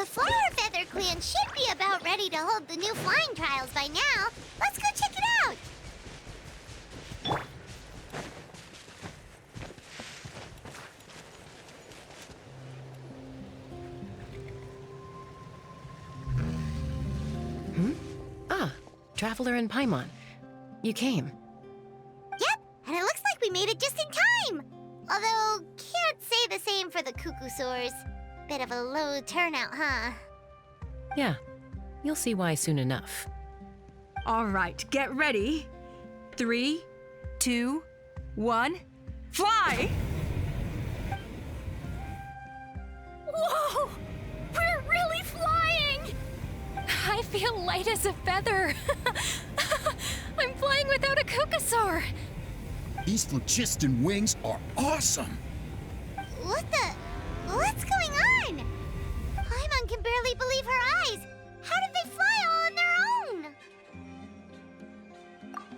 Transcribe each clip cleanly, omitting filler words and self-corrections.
The Flower Feather Clan should be about ready to hold the new flying trials by now. Let's go check it out! Traveler and Paimon. You came. Yep, and it looks like we made it just in time! Although, can't say the same for the Cuckoosaurs. Bit of a low turnout, huh? Yeah, you'll see why soon enough. All right, get ready. 3, 2, 1, fly! Whoa! We're really flying! I feel light as a feather. I'm flying without a Cuckoosaur. These phlogiston wings are awesome! What's going on? Paimon can barely believe her eyes. How did they fly all on their own?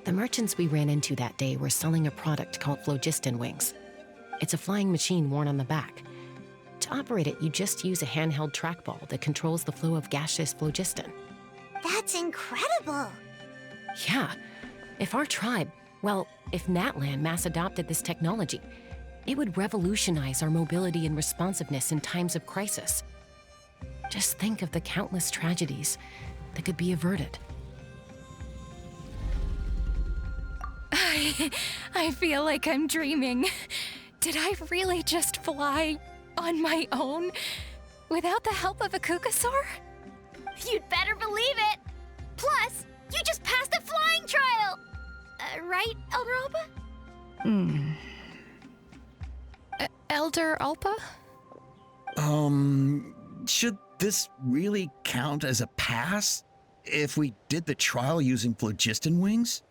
The merchants we ran into that day were selling a product called phlogiston wings. It's a flying machine worn on the back. To operate it, you just use a handheld trackball that controls the flow of gaseous phlogiston. That's incredible. Yeah, if our tribe, if Natlan mass adopted this technology, it would revolutionize our mobility and responsiveness in times of crisis. Just think of the countless tragedies that could be averted. I feel like I'm dreaming. Did I really just fly on my own without the help of a Cuckoosaur? You'd better believe it! Plus, you just passed a flying trial! Right, Elder Alpa? Elder Alpa? Should this really count as a pass? If we did the trial using phlogiston wings?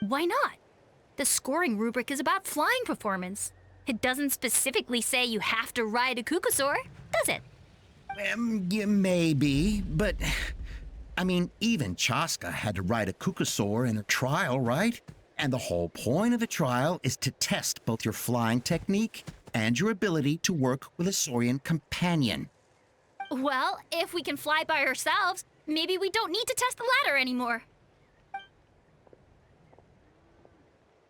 Why not? The scoring rubric is about flying performance. It doesn't specifically say you have to ride a Cuckoosaur, does it? Yeah, maybe, but... I mean, even Chaska had to ride a Cuckoosaur in a trial, right? And the whole point of the trial is to test both your flying technique and your ability to work with a Saurian companion. Well, if we can fly by ourselves, maybe we don't need to test the ladder anymore.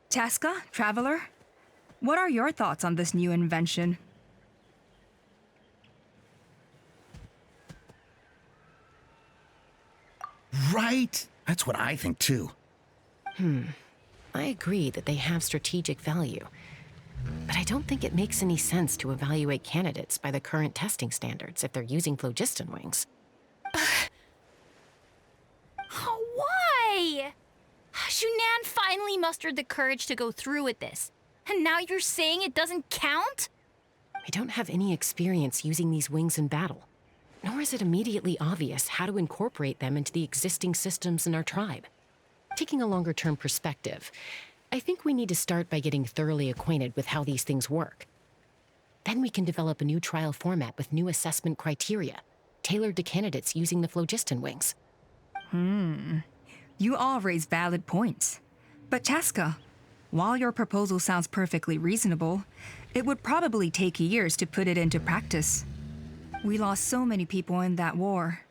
Chaska, Traveler, what are your thoughts on this new invention? Right? That's what I think too. I agree that they have strategic value, but I don't think it makes any sense to evaluate candidates by the current testing standards if they're using phlogiston wings. Why? Shunan finally mustered the courage to go through with this, and now you're saying it doesn't count? We don't have any experience using these wings in battle, nor is it immediately obvious how to incorporate them into the existing systems in our tribe. Taking a longer-term perspective, I think we need to start by getting thoroughly acquainted with how these things work. Then we can develop a new trial format with new assessment criteria, tailored to candidates using the phlogiston wings. You all raise valid points. But Chaska, while your proposal sounds perfectly reasonable, it would probably take years to put it into practice. We lost so many people in that war.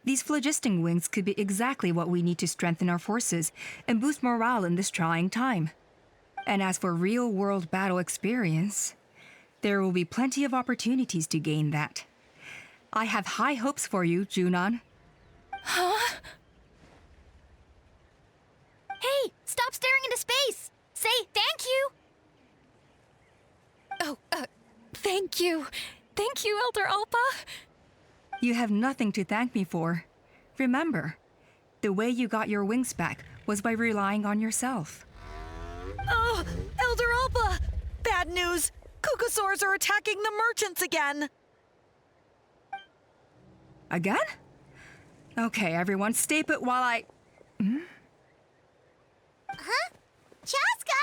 These phlogiston wings could be exactly what we need to strengthen our forces and boost morale in this trying time. And as for real-world battle experience, there will be plenty of opportunities to gain that. I have high hopes for you, Junon. Huh? Hey, stop staring into space! Say thank you! Oh, thank you. Thank you, Elder Alpa. You have nothing to thank me for. Remember, the way you got your wings back was by relying on yourself. Oh, Elder Alpa! Bad news! Cuckoosaurs are attacking the merchants again! Again? Okay, everyone, stay put while I... Huh? Chaska?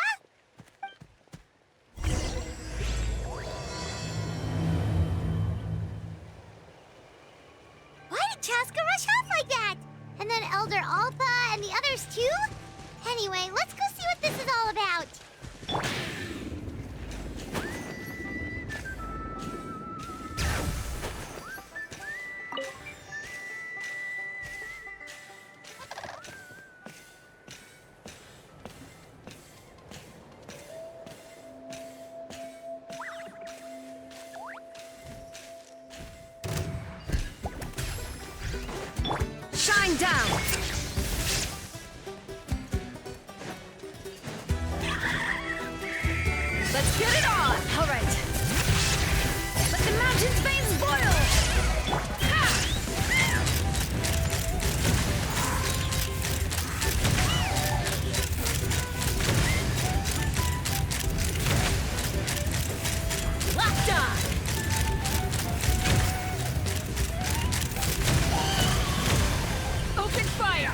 Why did Chaska rush off like that? And then Elder Alpa and the others too? Anyway, let's go see what this is all about. Going down! Let's get it on! All right. Let the mountain's veins boil! Ha! Locked on! Open fire!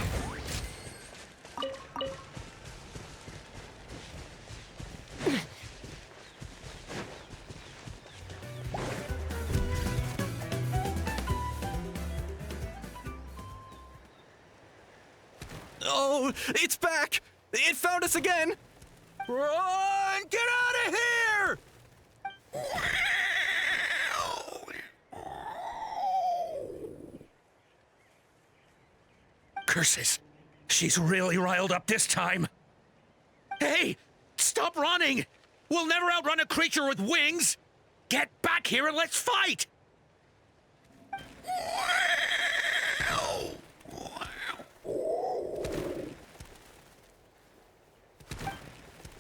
Oh, it's back! It found us again! Run! Get out of here! Curses! She's really riled up this time. Hey! Stop running! We'll never outrun a creature with wings! Get back here and let's fight!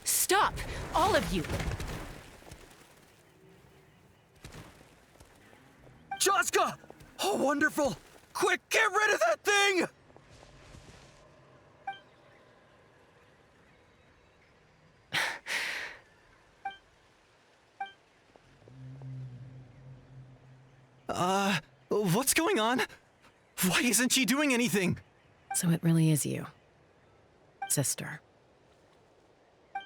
Stop! All of you! Chaska! Oh, wonderful! Quick, get rid of that thing! What's going on? Why isn't she doing anything? So it really is you, sister.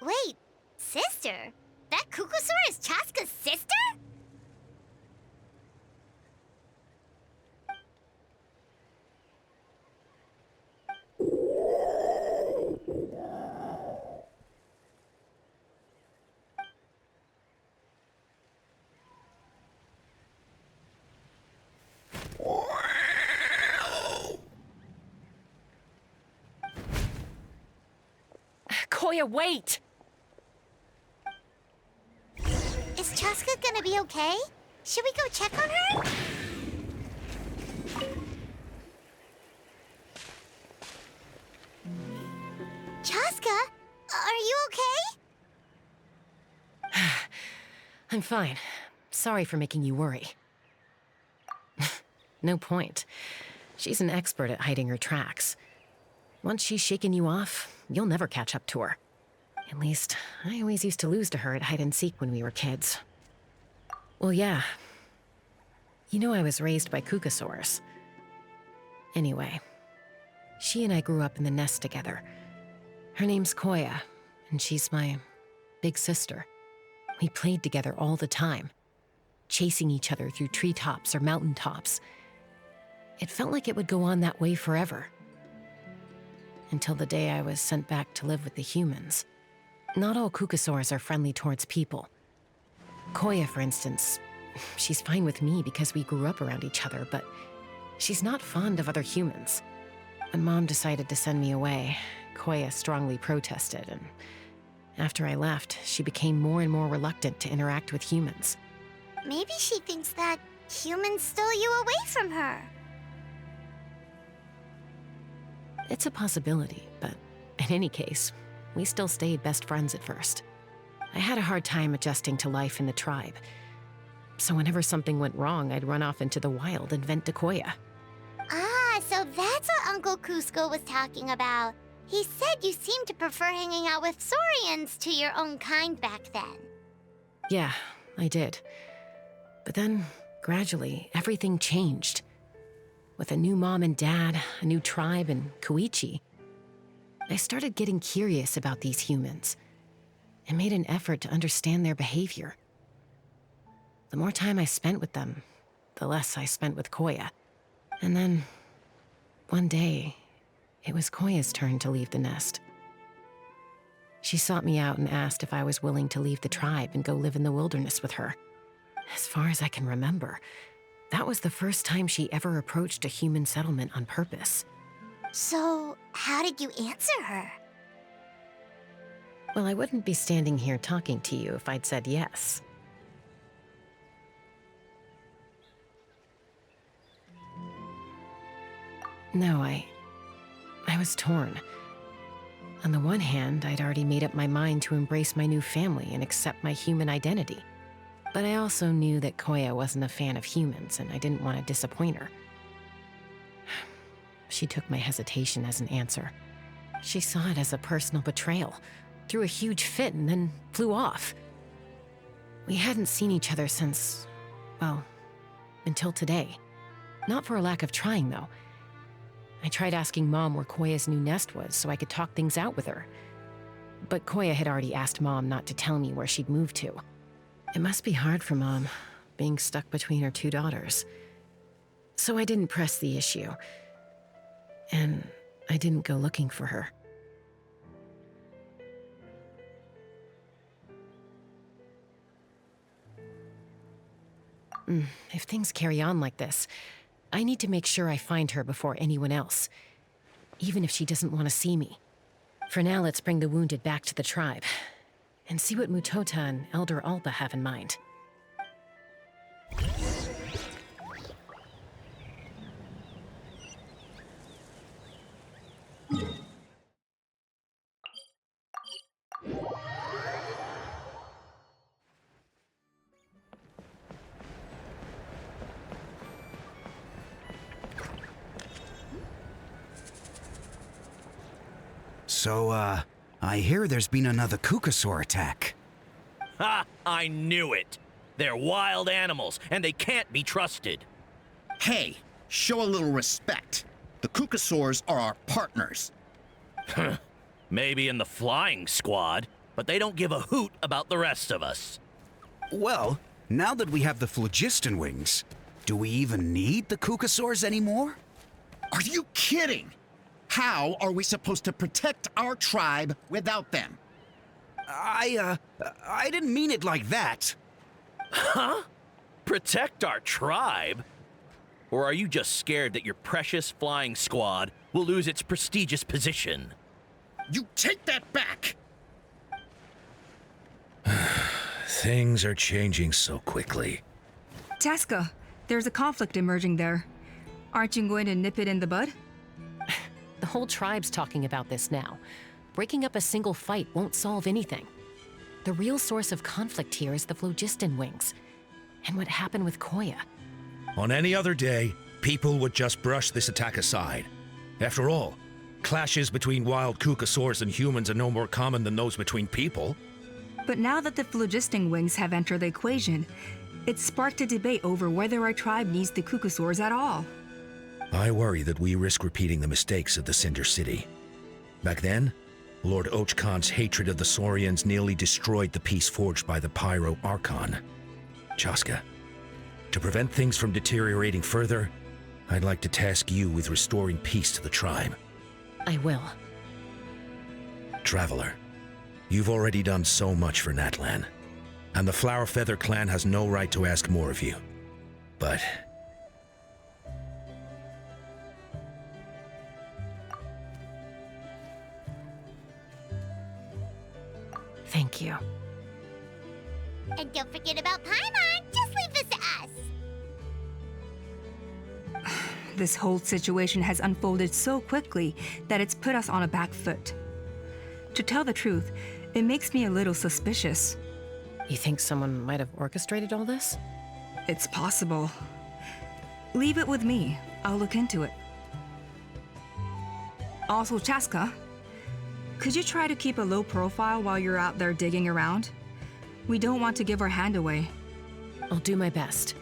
Wait, sister? That Kukusaur is Chaska's sister? Koya, wait! Is Chaska gonna be okay? Should we go check on her? Chaska, are you okay? I'm fine. Sorry for making you worry. No point. She's an expert at hiding her tracks. Once she's shaken you off, you'll never catch up to her. At least, I always used to lose to her at hide-and-seek when we were kids. Well, yeah. You know I was raised by Kukusaurs. Anyway, she and I grew up in the nest together. Her name's Koya, and she's my big sister. We played together all the time, chasing each other through treetops or mountaintops. It felt like it would go on that way forever. Until the day I was sent back to live with the humans. Not all Kukusaurs are friendly towards people. Koya, for instance, she's fine with me because we grew up around each other, but she's not fond of other humans. When Mom decided to send me away, Koya strongly protested, and after I left, she became more and more reluctant to interact with humans. Maybe she thinks that humans stole you away from her. It's a possibility, but in any case, we still stayed best friends at first. I had a hard time adjusting to life in the tribe. So whenever something went wrong, I'd run off into the wild and vent to Koya. Ah, so that's what Uncle Cusco was talking about. He said you seemed to prefer hanging out with Saurians to your own kind back then. Yeah, I did. But then, gradually, everything changed. With a new mom and dad, a new tribe, and Koichi, I started getting curious about these humans and made an effort to understand their behavior. The more time I spent with them, the less I spent with Koya. And then, one day, it was Koya's turn to leave the nest. She sought me out and asked if I was willing to leave the tribe and go live in the wilderness with her. As far as I can remember, that was the first time she ever approached a human settlement on purpose. So, how did you answer her? Well, I wouldn't be standing here talking to you if I'd said yes. No, I was torn. On the one hand, I'd already made up my mind to embrace my new family and accept my human identity. But I also knew that Koya wasn't a fan of humans, and I didn't want to disappoint her. She took my hesitation as an answer. She saw it as a personal betrayal, threw a huge fit, and then flew off. We hadn't seen each other since, well, until today. Not for a lack of trying, though. I tried asking Mom where Koya's new nest was so I could talk things out with her. But Koya had already asked Mom not to tell me where she'd moved to. It must be hard for Mom, being stuck between her two daughters. So I didn't press the issue. And I didn't go looking for her. If things carry on like this, I need to make sure I find her before anyone else, even if she doesn't want to see me. For now, let's bring the wounded back to the tribe, and see what Mutota and Elder Alba have in mind. So, I hear there's been another Kukasaur attack. Ha! I knew it! They're wild animals, and they can't be trusted. Hey, show a little respect. The Kukasaurs are our partners. Maybe in the flying squad, but they don't give a hoot about the rest of us. Well, now that we have the phlogiston wings, do we even need the Kukasaurs anymore? Are you kidding? How are we supposed to protect our tribe without them? I didn't mean it like that. Huh? Protect our tribe? Or are you just scared that your precious flying squad will lose its prestigious position? You take that back! Things are changing so quickly. Chaska, there's a conflict emerging there. Aren't you going to nip it in the bud? The whole tribe's talking about this now. Breaking up a single fight won't solve anything. The real source of conflict here is the phlogiston wings, and what happened with Koya. On any other day, people would just brush this attack aside. After all, clashes between wild Kukasaurs and humans are no more common than those between people. But now that the phlogiston wings have entered the equation, it's sparked a debate over whether our tribe needs the Kukasaurs at all. I worry that we risk repeating the mistakes of the Cinder City. Back then, Lord Ochkon's hatred of the Saurians nearly destroyed the peace forged by the Pyro Archon. Chaska, to prevent things from deteriorating further, I'd like to task you with restoring peace to the tribe. I will. Traveler, you've already done so much for Natlan, and the Flower Feather clan has no right to ask more of you. But thank you. And don't forget about Paimon. Just leave this to us. This whole situation has unfolded so quickly that it's put us on a back foot. To tell the truth, it makes me a little suspicious. You think someone might have orchestrated all this? It's possible. Leave it with me. I'll look into it. Also, Chaska, could you try to keep a low profile while you're out there digging around? We don't want to give our hand away. I'll do my best.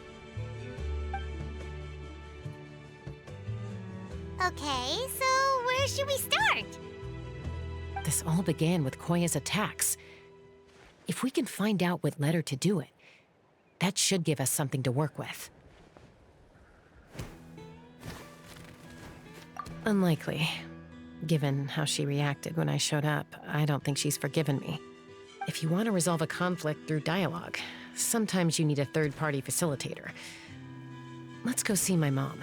Okay, so where should we start? This all began with Koya's attacks. If we can find out what led her to do it, that should give us something to work with. Unlikely. Given how she reacted when I showed up, I don't think she's forgiven me. If you want to resolve a conflict through dialogue, sometimes you need a third-party facilitator. Let's go see my mom.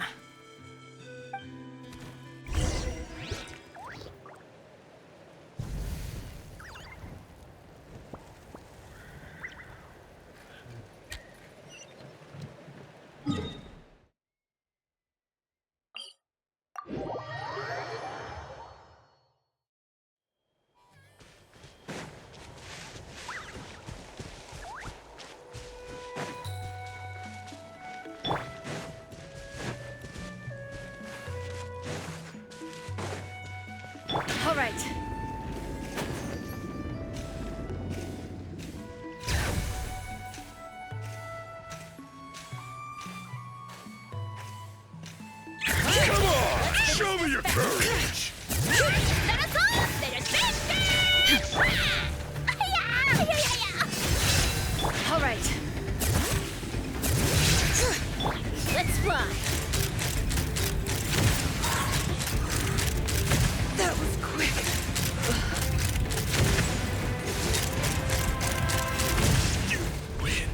Show me your courage! Let us off! Let us finish! All right. Let's fly. That was quick. You win.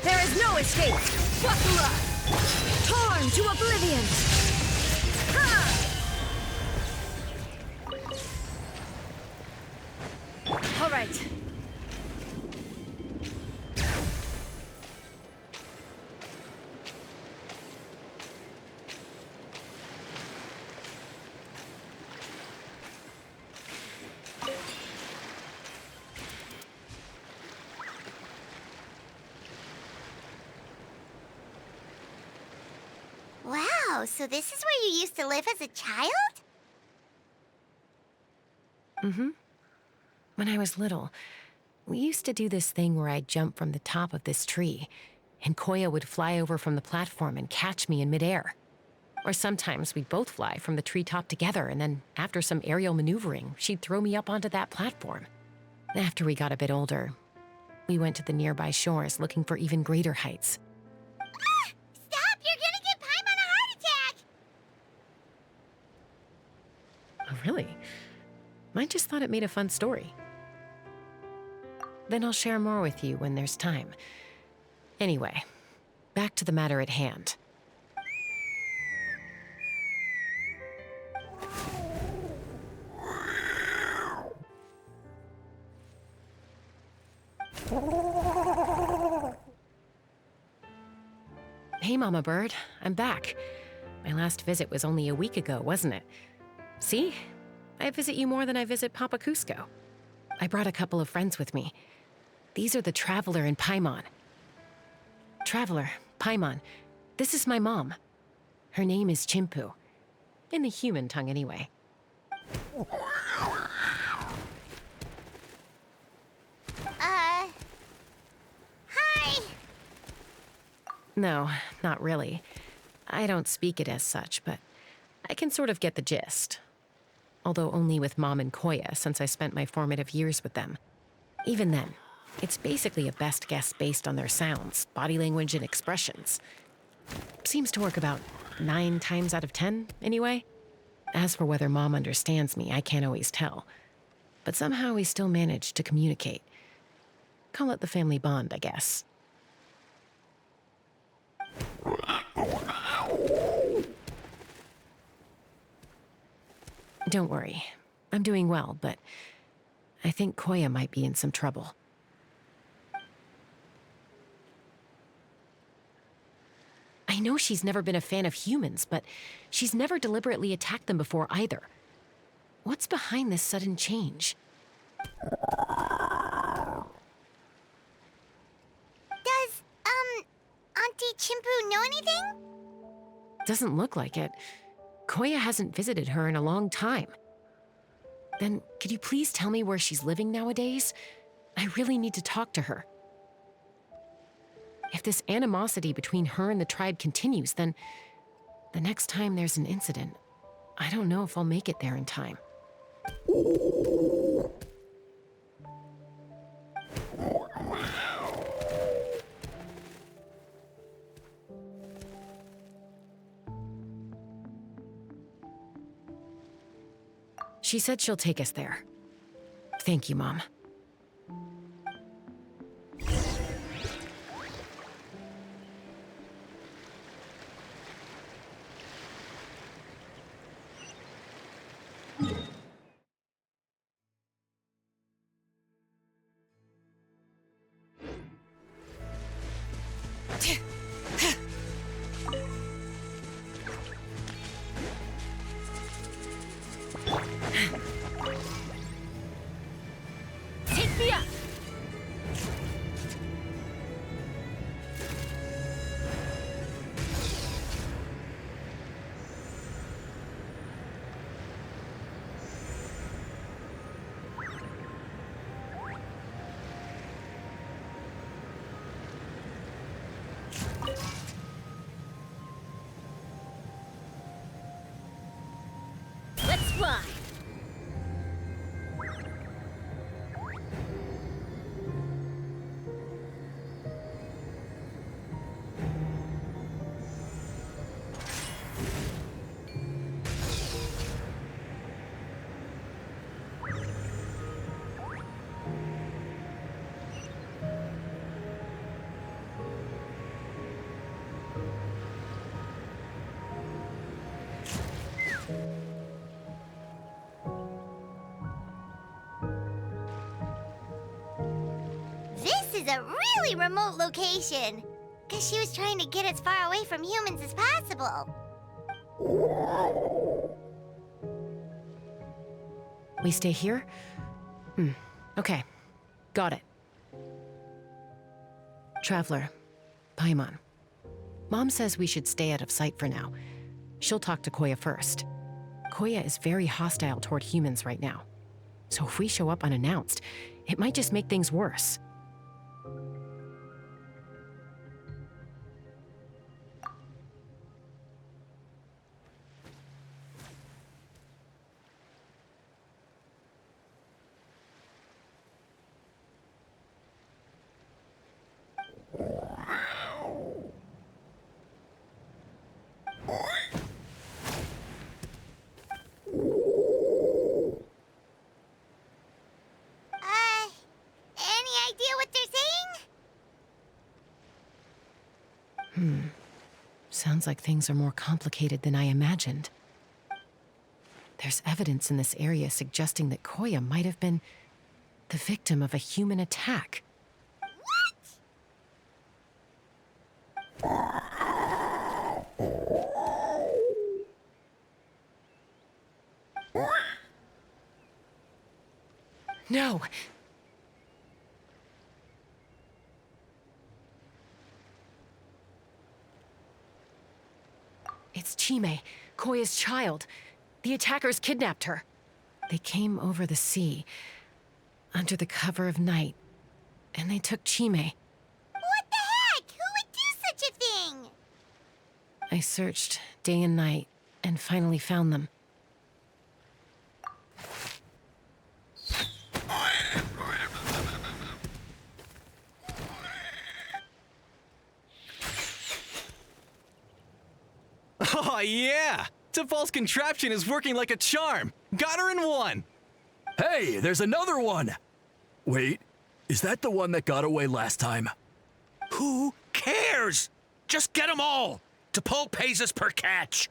There is no escape. Wakula! Torn to oblivion. Ha! All right. Wow, so this is where you used to live as a child? Mm-hmm. When I was little, we used to do this thing where I'd jump from the top of this tree, and Koya would fly over from the platform and catch me in midair. Or sometimes we'd both fly from the treetop together, and then after some aerial maneuvering, she'd throw me up onto that platform. After we got a bit older, we went to the nearby shores looking for even greater heights. Stop! You're gonna give Paimon a heart attack! Oh, really? I just thought it made a fun story. Then I'll share more with you when there's time. Anyway, back to the matter at hand. Hey, Mama Bird, I'm back. My last visit was only a week ago, wasn't it? See? I visit you more than I visit Papa Cusco. I brought a couple of friends with me. These are the Traveler and Paimon. Traveler, Paimon, this is my mom. Her name is Chimpu. In the human tongue, anyway. Hi! No, not really. I don't speak it as such, but I can sort of get the gist. Although only with Mom and Koya, since I spent my formative years with them. Even then, it's basically a best guess based on their sounds, body language, and expressions. Seems to work about 9 times out of 10, anyway. As for whether Mom understands me, I can't always tell. But somehow we still manage to communicate. Call it the family bond, I guess. Don't worry. I'm doing well, but I think Koya might be in some trouble. I know she's never been a fan of humans, but she's never deliberately attacked them before either. What's behind this sudden change? Does, Auntie Chimpu know anything? Doesn't look like it. Koya hasn't visited her in a long time. Then, could you please tell me where she's living nowadays? I really need to talk to her. If this animosity between her and the tribe continues, then the next time there's an incident, I don't know if I'll make it there in time. She said she'll take us there. Thank you, Mom. fly! This is a really remote location. Guess she was trying to get as far away from humans as possible. We stay here? Okay. Got it. Traveler, Paimon. Mom says we should stay out of sight for now. She'll talk to Koya first. Koya is very hostile toward humans right now. So if we show up unannounced, it might just make things worse. Any idea what they're saying? Sounds like things are more complicated than I imagined. There's evidence in this area suggesting that Koya might have been the victim of a human attack. No! It's Chime, Koya's child. The attackers kidnapped her. They came over the sea, under the cover of night, and they took Chime. What the heck? Who would do such a thing? I searched day and night, and finally found them. Oh, yeah! Tafal's contraption is working like a charm! Got her in one! Hey, there's another one! Wait, is that the one that got away last time? Who cares? Just get them all. T'Pol pays us per catch.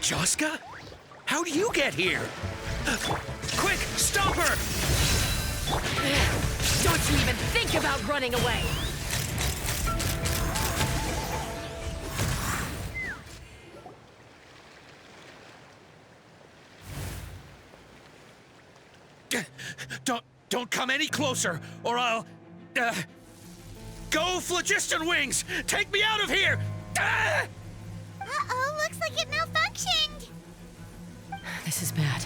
Joska? How'd you get here? Quick, stop her! Don't you even think about running away! Don't come any closer, or I'll... Go, Phlogiston Wings! Take me out of here! Uh-oh, looks like it malfunctioned. This is bad.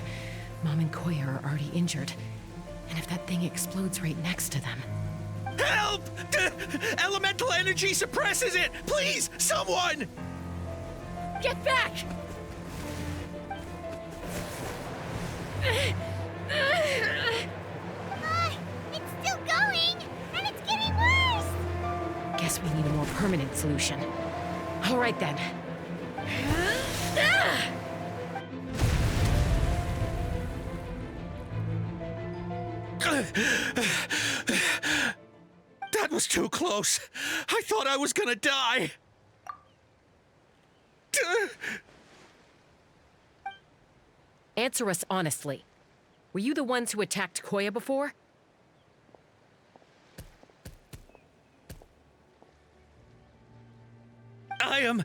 Mom and Koya are already injured. And if that thing explodes right next to them... Help! Elemental energy suppresses it! Please, someone! Get back! It's still going, and it's getting worse. Guess we need a more permanent solution. All right then. That was too close. I thought I was gonna die. Answer us honestly. Were you the ones who attacked Koya before? I am...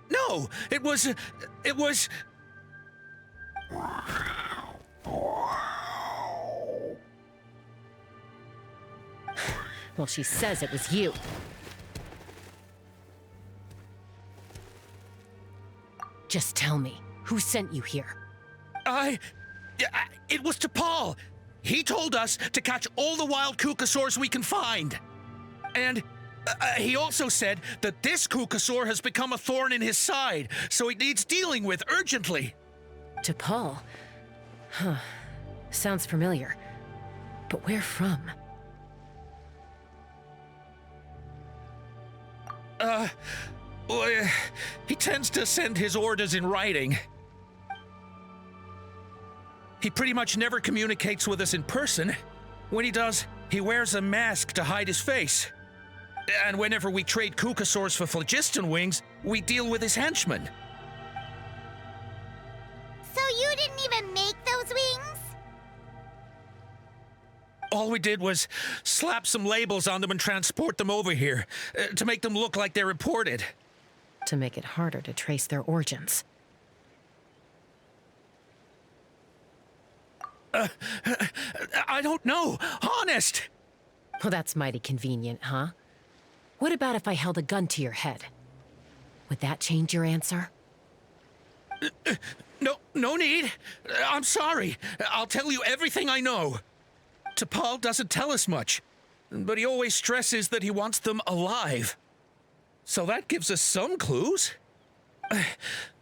No, it was... Well, she says it was you. Just tell me. Who sent you here? It was T'Pol. He told us to catch all the wild Kukasaurs we can find. And he also said that this Kukasaur has become a thorn in his side, so it needs dealing with urgently. T'Pol? Huh. Sounds familiar. But where from? Well, he tends to send his orders in writing. He pretty much never communicates with us in person. When he does, he wears a mask to hide his face. And whenever we trade Kukasaurs for phlogiston wings, we deal with his henchmen. So you didn't even make those wings? All we did was slap some labels on them and transport them over here, to make them look like they're imported. To make it harder to trace their origins. I don't know, honest! Well, that's mighty convenient, huh? What about if I held a gun to your head? Would that change your answer? No need. I'm sorry. I'll tell you everything I know. T'Pol doesn't tell us much, but he always stresses that he wants them alive. So that gives us some clues.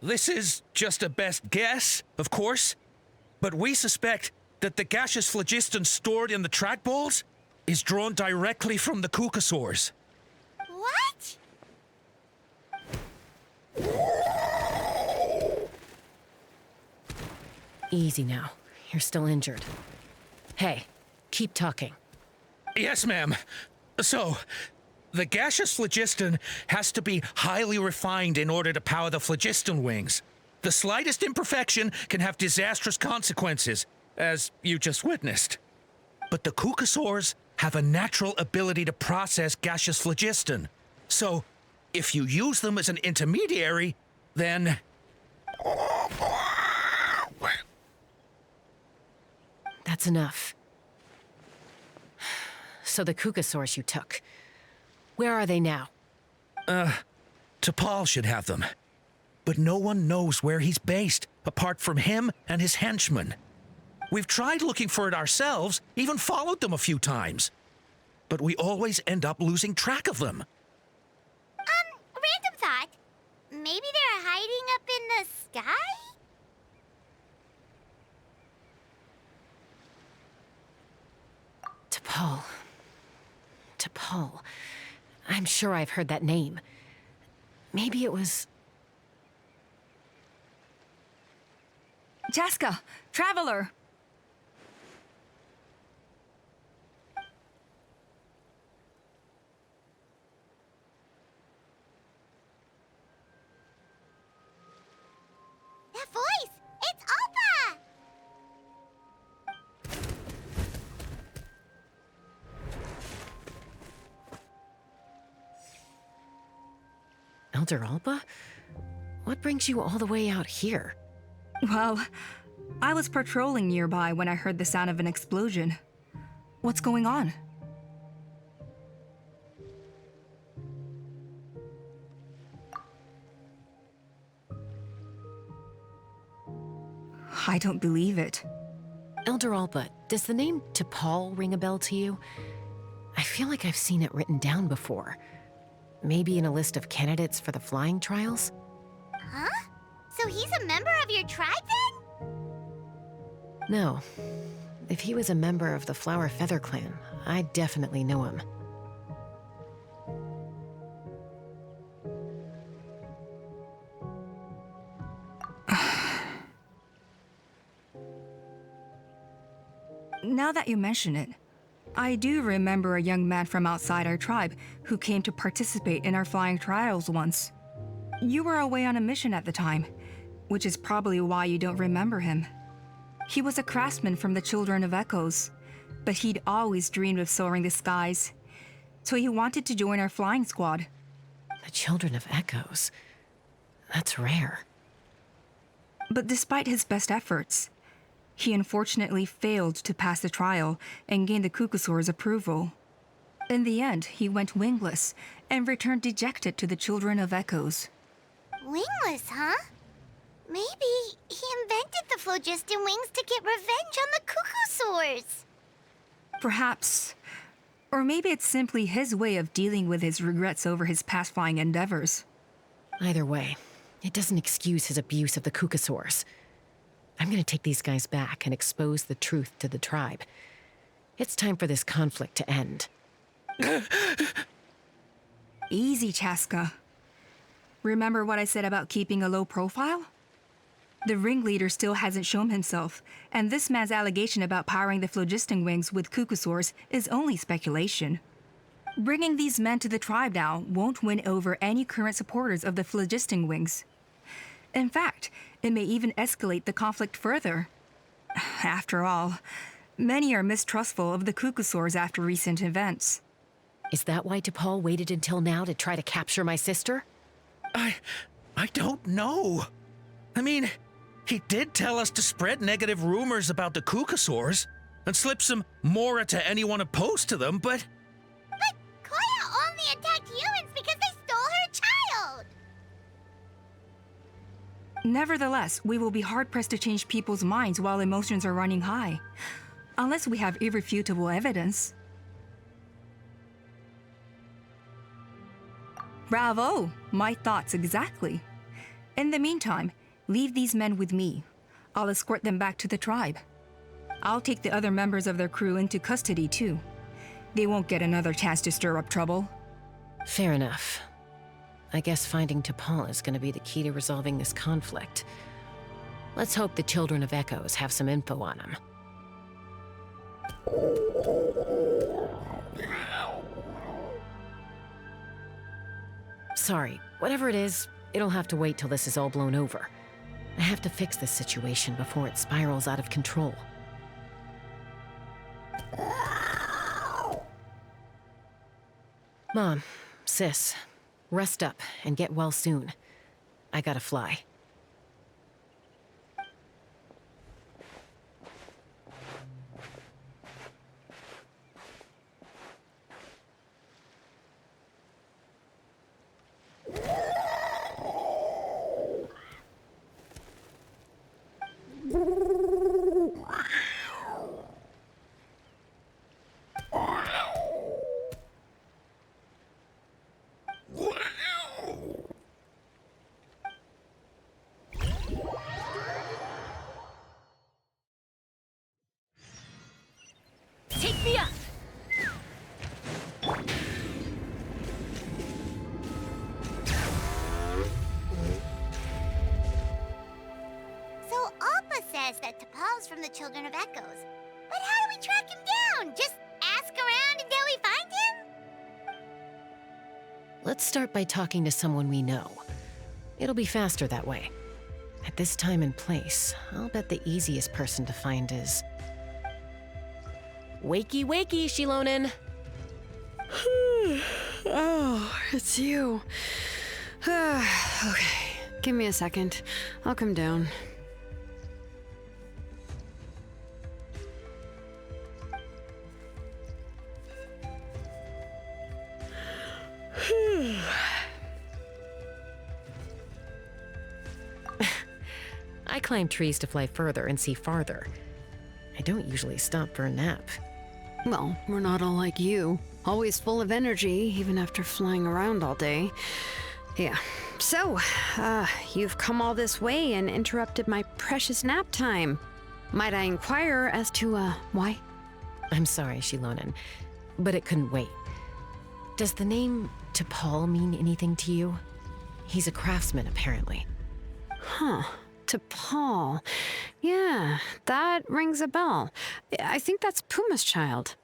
This is just a best guess, of course, but we suspect that the gaseous phlogiston stored in the trackballs is drawn directly from the Kukasaurs. What? Easy now. You're still injured. Hey, keep talking. Yes, ma'am. So, the gaseous phlogiston has to be highly refined in order to power the phlogiston wings. The slightest imperfection can have disastrous consequences, as you just witnessed. But the Kukasaurs have a natural ability to process gaseous phlogiston. So, if you use them as an intermediary, then... That's enough. So the Kukasaurs you took, where are they now? T'Pol should have them. But no one knows where he's based, apart from him and his henchmen. We've tried looking for it ourselves, even followed them a few times. But we always end up losing track of them. Random thought. Maybe they're hiding up in the sky? T'Pol. T'Pol. I'm sure I've heard that name. Maybe it was... Jaska, Traveler! That voice! It's Alpa! Elder Alpa? What brings you all the way out here? Well, I was patrolling nearby when I heard the sound of an explosion. What's going on? I don't believe it. Elder Alpa, does the name T'Pol ring a bell to you? I feel like I've seen it written down before. Maybe in a list of candidates for the flying trials? Huh? So he's a member of your tribe then? No. If he was a member of the Flower Feather Clan, I'd definitely know him. Now that you mention it, I do remember a young man from outside our tribe who came to participate in our flying trials once. You were away on a mission at the time, which is probably why you don't remember him. He was a craftsman from the Children of Echoes, but he'd always dreamed of soaring the skies, so he wanted to join our flying squad. The Children of Echoes? That's rare. But despite his best efforts, he unfortunately failed to pass the trial and gain the Kukasaur's approval. In the end, he went wingless and returned dejected to the Children of Echoes. Wingless, huh? Maybe he invented the phlogiston wings to get revenge on the Cuckoosaurs. Perhaps. Or maybe it's simply his way of dealing with his regrets over his past flying endeavors. Either way, it doesn't excuse his abuse of the Cuckoosaurs. I'm gonna take these guys back and expose the truth to the tribe. It's time for this conflict to end. Easy, Chaska. Remember what I said about keeping a low profile? The ringleader still hasn't shown himself, and this man's allegation about powering the phlogiston wings with Cuckoosaurs is only speculation. Bringing these men to the tribe now won't win over any current supporters of the phlogiston wings. In fact, it may even escalate the conflict further. After all, many are mistrustful of the Cuckoosaurs after recent events. Is that why T'Pol waited until now to try to capture my sister? I don't know. I mean, he did tell us to spread negative rumors about the Cuckoosaurs and slip some Mora to anyone opposed to them, but... But Koya only attacked humans because they stole her child! Nevertheless, we will be hard-pressed to change people's minds while emotions are running high. Unless we have irrefutable evidence. Bravo! My thoughts exactly. In the meantime, leave these men with me. I'll escort them back to the tribe. I'll take the other members of their crew into custody too. They won't get another chance to stir up trouble. Fair enough. I guess finding T'Pol is gonna be the key to resolving this conflict. Let's hope the Children of Echoes have some info on him. Sorry, whatever it is, it'll have to wait till this is all blown over. I have to fix this situation before it spirals out of control. Mom, Sis, rest up and get well soon. I gotta fly. Take me up! So Appa says that T'Pol's from the Children of Echoes. But how do we track him down? Just ask around until we find him? Let's start by talking to someone we know. It'll be faster that way. At this time and place, I'll bet the easiest person to find is... Wakey, wakey, Shilonen! Oh, it's you. Okay, give me a second. I'll come down. I climb trees to fly further and see farther. I don't usually stop for a nap. Well, we're not all like you. Always full of energy, even after flying around all day. Yeah. So, you've come all this way and interrupted my precious nap time. Might I inquire as to, why? I'm sorry, Shilonen, but it couldn't wait. Does the name T'Pol mean anything to you? He's a craftsman, apparently. Huh. T'Pol. Yeah, that rings a bell. I think that's Puma's child.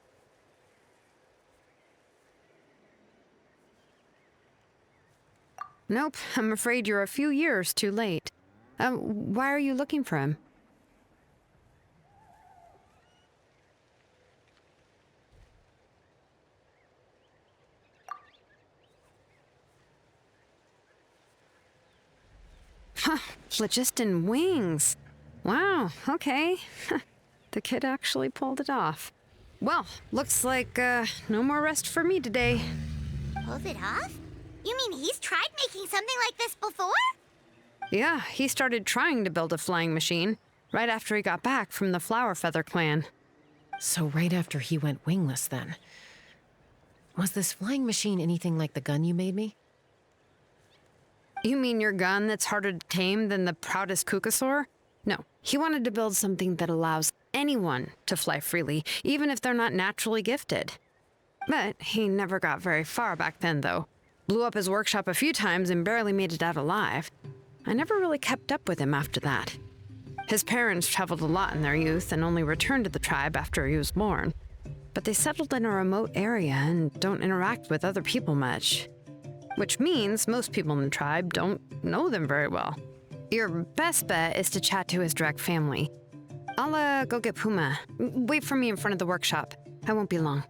Nope, I'm afraid you're a few years too late. Why are you looking for him? Huh, phlogiston wings. Wow, okay. The kid actually pulled it off. Well, looks like, no more rest for me today. Pulled it off? You mean he's tried making something like this before? Yeah, he started trying to build a flying machine right after he got back from the Flower Feather clan. So right after he went wingless, then. Was this flying machine anything like the gun you made me? You mean your gun that's harder to tame than the proudest Kukasaur? No, he wanted to build something that allows anyone to fly freely, even if they're not naturally gifted. But he never got very far back then, though. Blew up his workshop a few times and barely made it out alive. I never really kept up with him after that. His parents traveled a lot in their youth and only returned to the tribe after he was born. But they settled in a remote area and don't interact with other people much. Which means most people in the tribe don't know them very well. Your best bet is to chat to his direct family. I'll go get Puma. Wait for me in front of the workshop. I won't be long.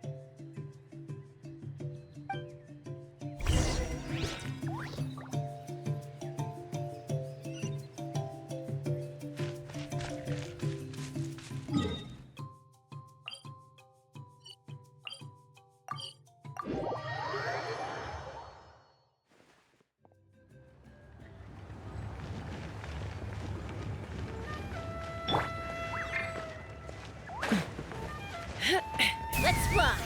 Let's fly.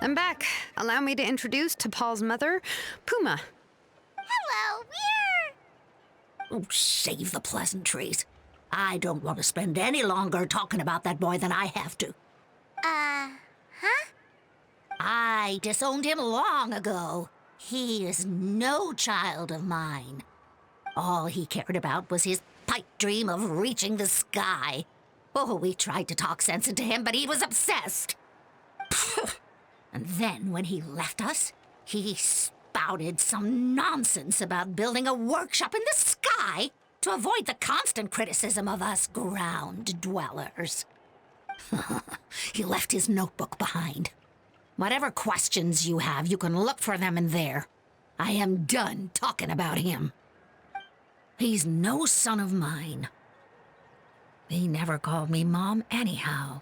I'm back. Allow me to introduce T'Pol's mother, Puma. Hello, we're... Oh, save the pleasantries. I don't want to spend any longer talking about that boy than I have to. Huh? I disowned him long ago. He is no child of mine. All he cared about was his pipe dream of reaching the sky. Oh, we tried to talk sense into him, but he was obsessed. And then when he left us, he spouted some nonsense about building a workshop in the sky to avoid the constant criticism of us ground dwellers. He left his notebook behind. Whatever questions you have, you can look for them in there. I am done talking about him. He's no son of mine. He never called me Mom anyhow.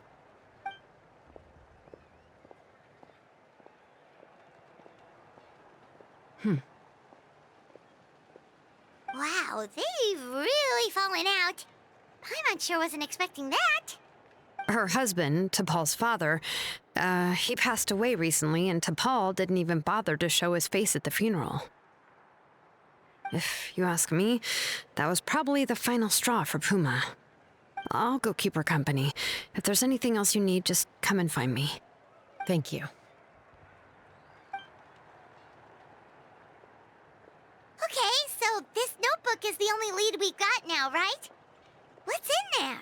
Wow, they've really fallen out. Paimon sure wasn't expecting that. Her husband, T'Pol's father, he passed away recently, and T'Pol didn't even bother to show his face at the funeral. If you ask me, that was probably the final straw for Puma. I'll go keep her company. If there's anything else you need, just come and find me. Thank you. Okay, so this notebook is the only lead we've got now, right? What's in there?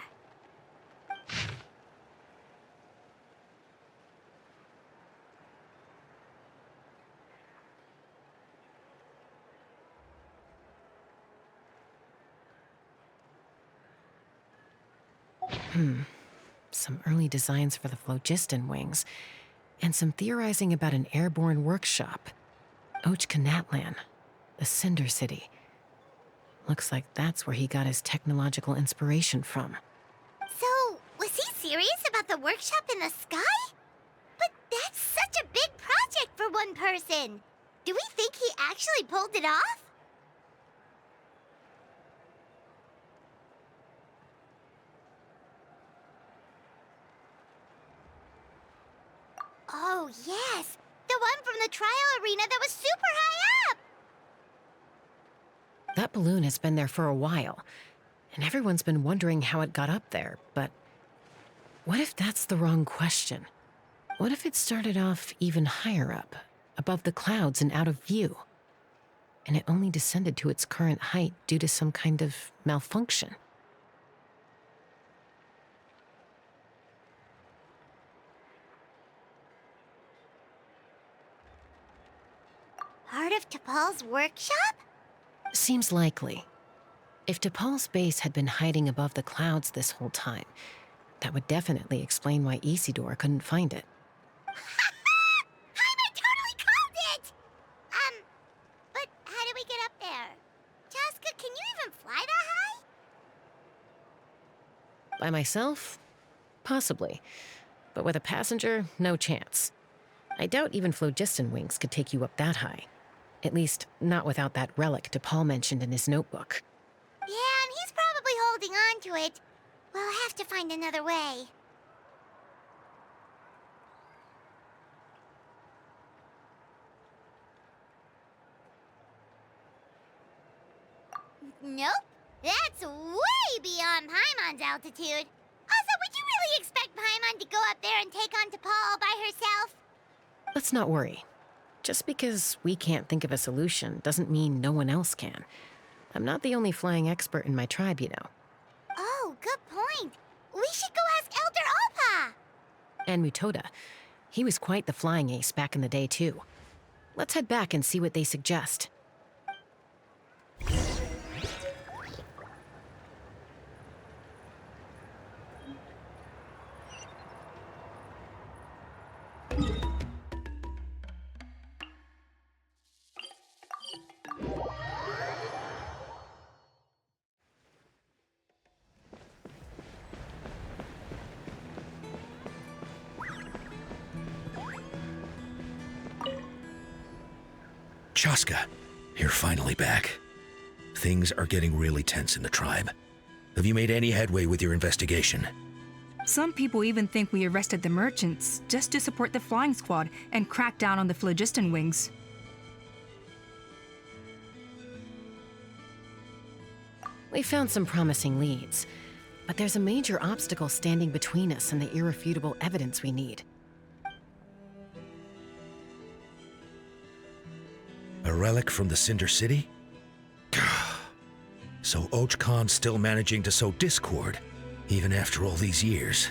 Some early designs for the phlogiston wings, and some theorizing about an airborne workshop. Ochkanatlan, the Cinder City. Looks like that's where he got his technological inspiration from. So, was he serious about the workshop in the sky? But that's such a big project for one person. Do we think he actually pulled it off? Oh, yes. The one from the trial arena that was super high up. That balloon has been there for a while, and everyone's been wondering how it got up there, but what if that's the wrong question? What if it started off even higher up, above the clouds and out of view, and it only descended to its current height due to some kind of malfunction? Part of T'Pol's workshop? Seems likely. If T'Pol's base had been hiding above the clouds this whole time, that would definitely explain why Isidore couldn't find it. I totally called it! But how do we get up there? Chaska, can you even fly that high? By myself? Possibly. But with a passenger, no chance. I doubt even phlogiston wings could take you up that high. At least, not without that relic DePaul mentioned in his notebook. Yeah, and he's probably holding on to it. We'll have to find another way. Nope. That's way beyond Paimon's altitude. Also, would you really expect Paimon to go up there and take on DePaul all by herself? Let's not worry. Just because we can't think of a solution doesn't mean no one else can. I'm not the only flying expert in my tribe, you know. Oh, good point. We should go ask Elder Alpa. And Mutoda. He was quite the flying ace back in the day, too. Let's head back and see what they suggest. Chaska, you're finally back. Things are getting really tense in the tribe. Have you made any headway with your investigation? Some people even think we arrested the merchants just to support the flying squad and crack down on the phlogiston wings. We found some promising leads, but there's a major obstacle standing between us and the irrefutable evidence we need. A relic from the Cinder City? So Och Khan's still managing to sow discord, even after all these years.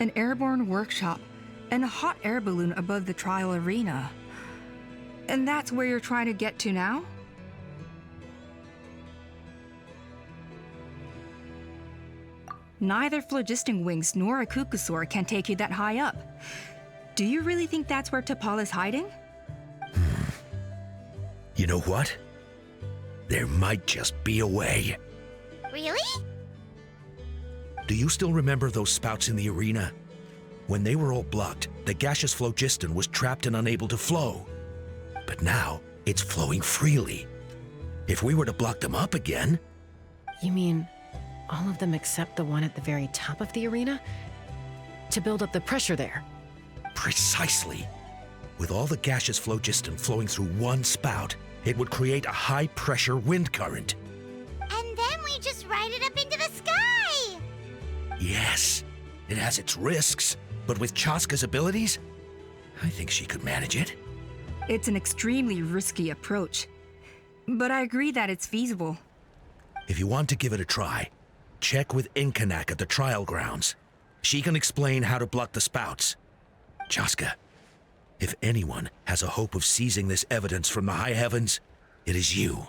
An airborne workshop and a hot air balloon above the trial arena. And that's where you're trying to get to now? Neither phlogiston wings nor a Kukusaur can take you that high up. Do you really think that's where T'Pol is hiding? You know what? There might just be a way. Really? Do you still remember those spouts in the arena? When they were all blocked, the gaseous phlogiston was trapped and unable to flow. But now, it's flowing freely. If we were to block them up again... You mean all of them except the one at the very top of the arena? To build up the pressure there? Precisely. With all the gaseous phlogiston flowing through one spout, it would create a high-pressure wind current. And then we just ride it up into the sky! Yes, it has its risks, but with Chaska's abilities, I think she could manage it. It's an extremely risky approach, but I agree that it's feasible. If you want to give it a try, check with Inkanak at the trial grounds. She can explain how to block the spouts. Chaska, if anyone has a hope of seizing this evidence from the high heavens, it is you.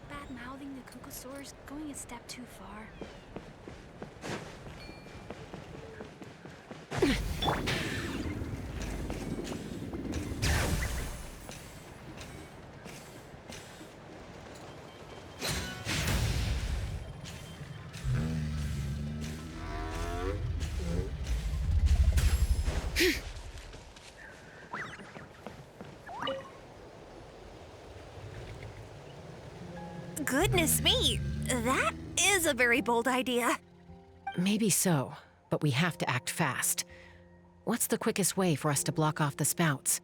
Bad-mouthing the Kukusaurs going a step too far? Goodness me, that is a very bold idea. Maybe so, but we have to act fast. What's the quickest way for us to block off the spouts?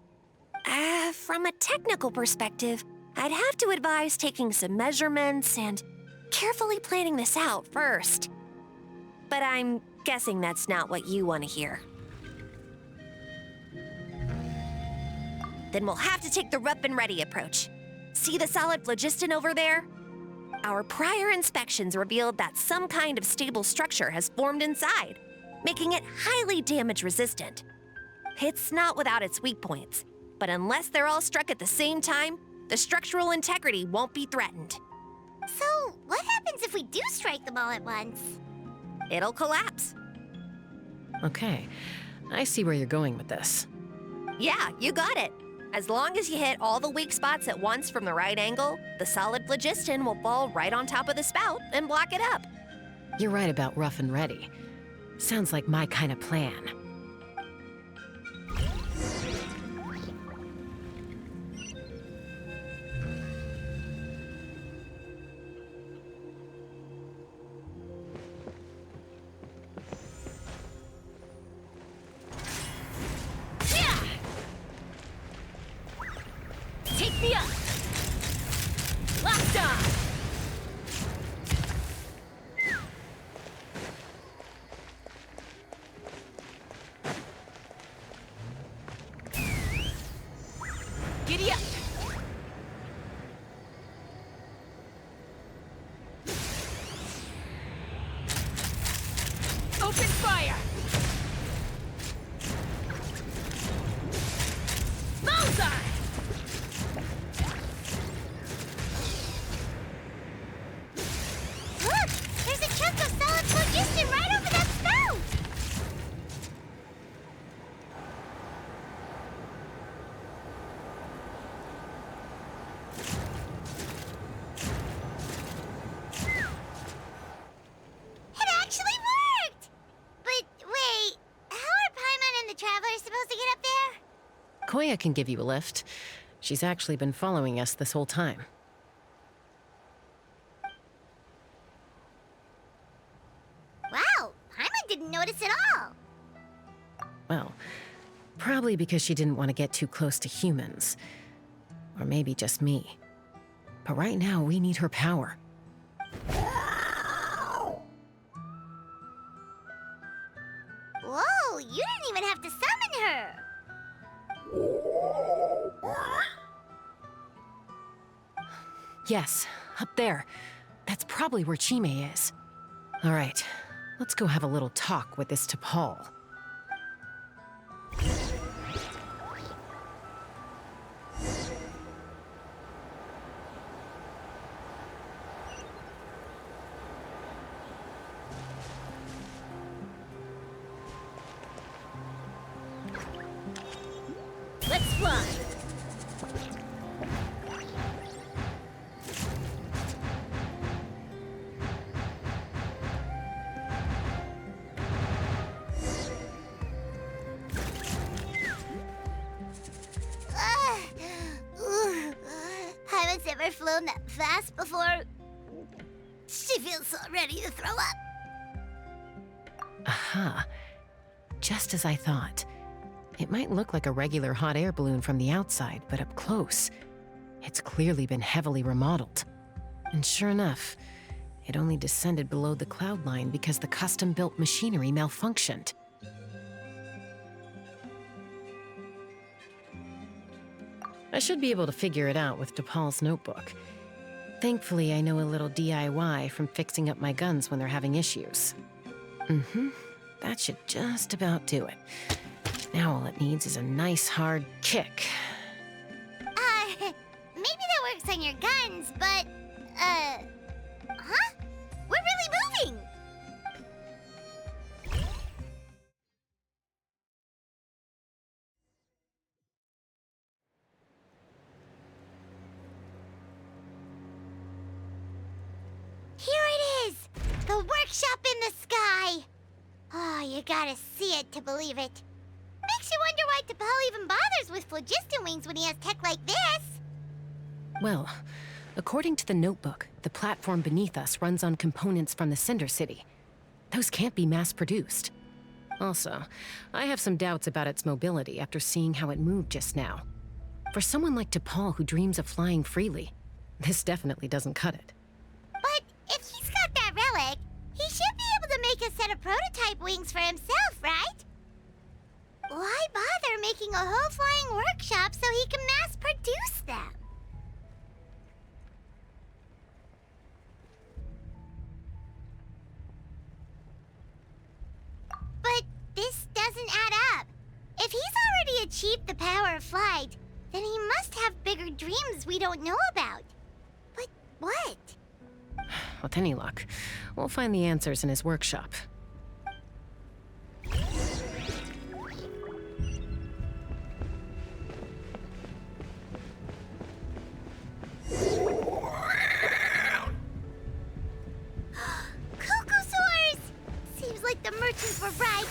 From a technical perspective, I'd have to advise taking some measurements and carefully planning this out first. But I'm guessing that's not what you want to hear. Then we'll have to take the rough and ready approach. See the solid phlogiston over there? Our prior inspections revealed that some kind of stable structure has formed inside, making it highly damage resistant. It's not without its weak points, but unless they're all struck at the same time, the structural integrity won't be threatened. So, what happens if we do strike them all at once? It'll collapse. Okay, I see where you're going with this. Yeah, you got it. As long as you hit all the weak spots at once from the right angle, the solid phlogiston will fall right on top of the spout and block it up. You're right about rough and ready. Sounds like my kind of plan. Take me up! Locked on! Giddy up! Open fire! Bullseye! Look! There's a chunk of solid phlogiston right over that spout! It actually worked! But wait, how are Paimon and the Traveler supposed to get up there? Koya can give you a lift. She's actually been following us this whole time. Wow, Paimon didn't notice at all. Well, probably because she didn't want to get too close to humans. Or maybe just me. But right now, we need her power. Whoa, you didn't even have to summon her! Yes, up there. That's probably where Chime is. All right, let's go have a little talk with this T'Pol. Let's fly! Paimon's never flown that fast before. She feels so ready to throw up. Aha. Just as I thought. It might look like a regular hot air balloon from the outside, but up close, it's clearly been heavily remodeled. And sure enough, it only descended below the cloud line because the custom-built machinery malfunctioned. I should be able to figure it out with T'Pol's notebook. Thankfully, I know a little DIY from fixing up my guns when they're having issues. That should just about do it. Now all it needs is a nice hard kick. Maybe that works on your guns, but, huh? We're really moving! Here it is! The workshop in the sky! Oh, you gotta see it to believe it. Makes you wonder why T'Pol even bothers with phlogiston wings when he has tech like this. Well, according to the notebook, the platform beneath us runs on components from the Cinder City. Those can't be mass-produced. Also, I have some doubts about its mobility after seeing how it moved just now. For someone like T'Pol who dreams of flying freely, this definitely doesn't cut it. But if he's got that relic, he should be able to make a set of prototype wings for himself, right? Why bother making a whole flying workshop so he can mass-produce them? But this doesn't add up. If he's already achieved the power of flight, then he must have bigger dreams we don't know about. But what? With any luck, we'll find the answers in his workshop. Cuckoosaur! merchants were right.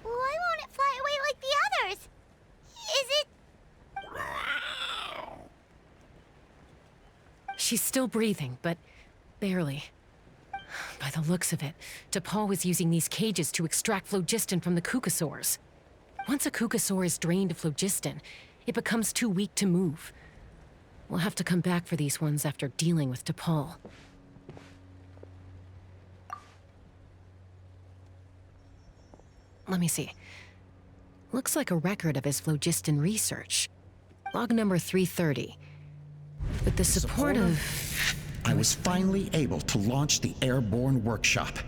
Why won't it fly away like the others? Is it? She's still breathing, but barely. By the looks of it, T'Pol was using these cages to extract phlogiston from the Kukasaurs. Once a Kukasaur is drained of phlogiston, it becomes too weak to move. We'll have to come back for these ones after dealing with T'Pol. Let me see. Looks like a record of his phlogiston research. Log number 330. With the support of... I was finally able to launch the airborne workshop.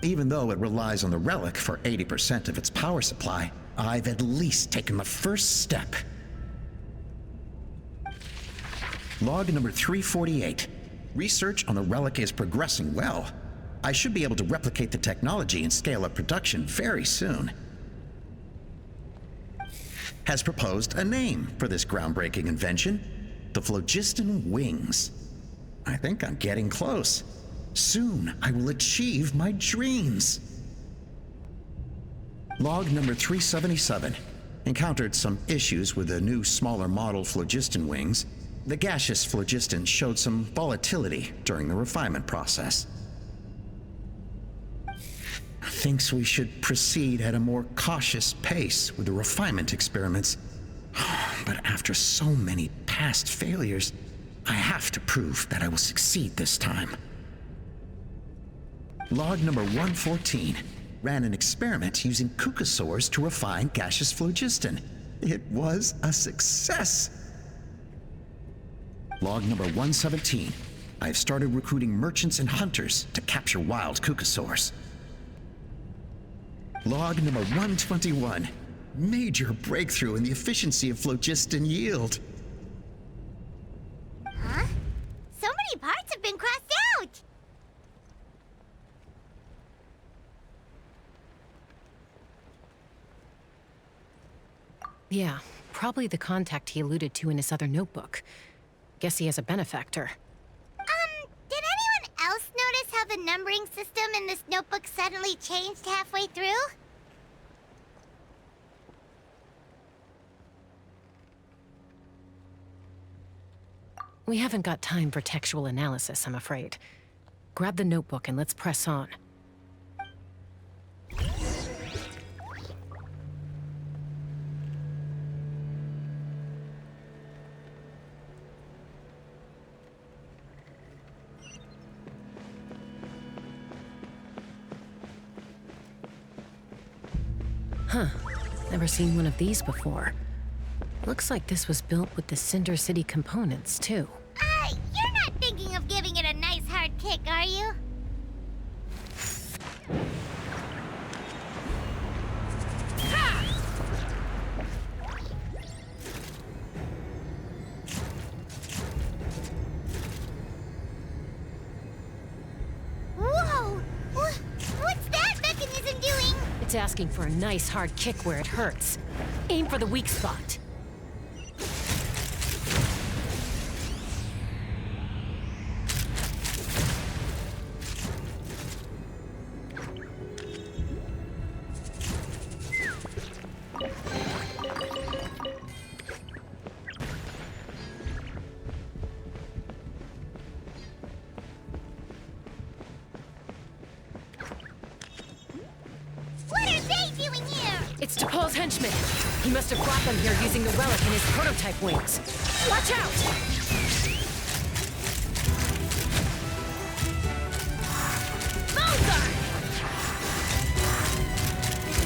Even though it relies on the relic for 80% of its power supply, I've at least taken the first step. Log number 348. Research on the relic is progressing well. I should be able to replicate the technology and scale up production very soon. Has proposed a name for this groundbreaking invention: the Phlogiston Wings. I think I'm getting close. Soon I will achieve my dreams. Log number 377. Encountered some issues with the new smaller model Phlogiston Wings. The gaseous phlogiston showed some volatility during the refinement process. Thinks we should proceed at a more cautious pace with the refinement experiments. But after so many past failures, I have to prove that I will succeed this time. Log number 114. Ran an experiment using Kukasaurs to refine gaseous phlogiston. It was a success. Log number 117. I've started recruiting merchants and hunters to capture wild Kukasaurs. Log number 121. Major breakthrough in the efficiency of phlogiston yield. Huh? So many parts have been crossed out! Yeah, probably the contact he alluded to in his other notebook. Guess he has a benefactor. Did anyone else notice how the numbering system in this notebook suddenly changed halfway through? We haven't got time for textual analysis, I'm afraid. Grab the notebook and let's press on. Huh. Never seen one of these before. Looks like this was built with the Cinder City components, too. You're not thinking of giving it a nice hard kick, are you? Whoa! What's that mechanism doing? It's asking for a nice hard kick where it hurts. Aim for the weak spot. What are they doing here? It's T'Pol's henchman. He must have brought them here using the relic in his prototype wings. Watch out! Mozart!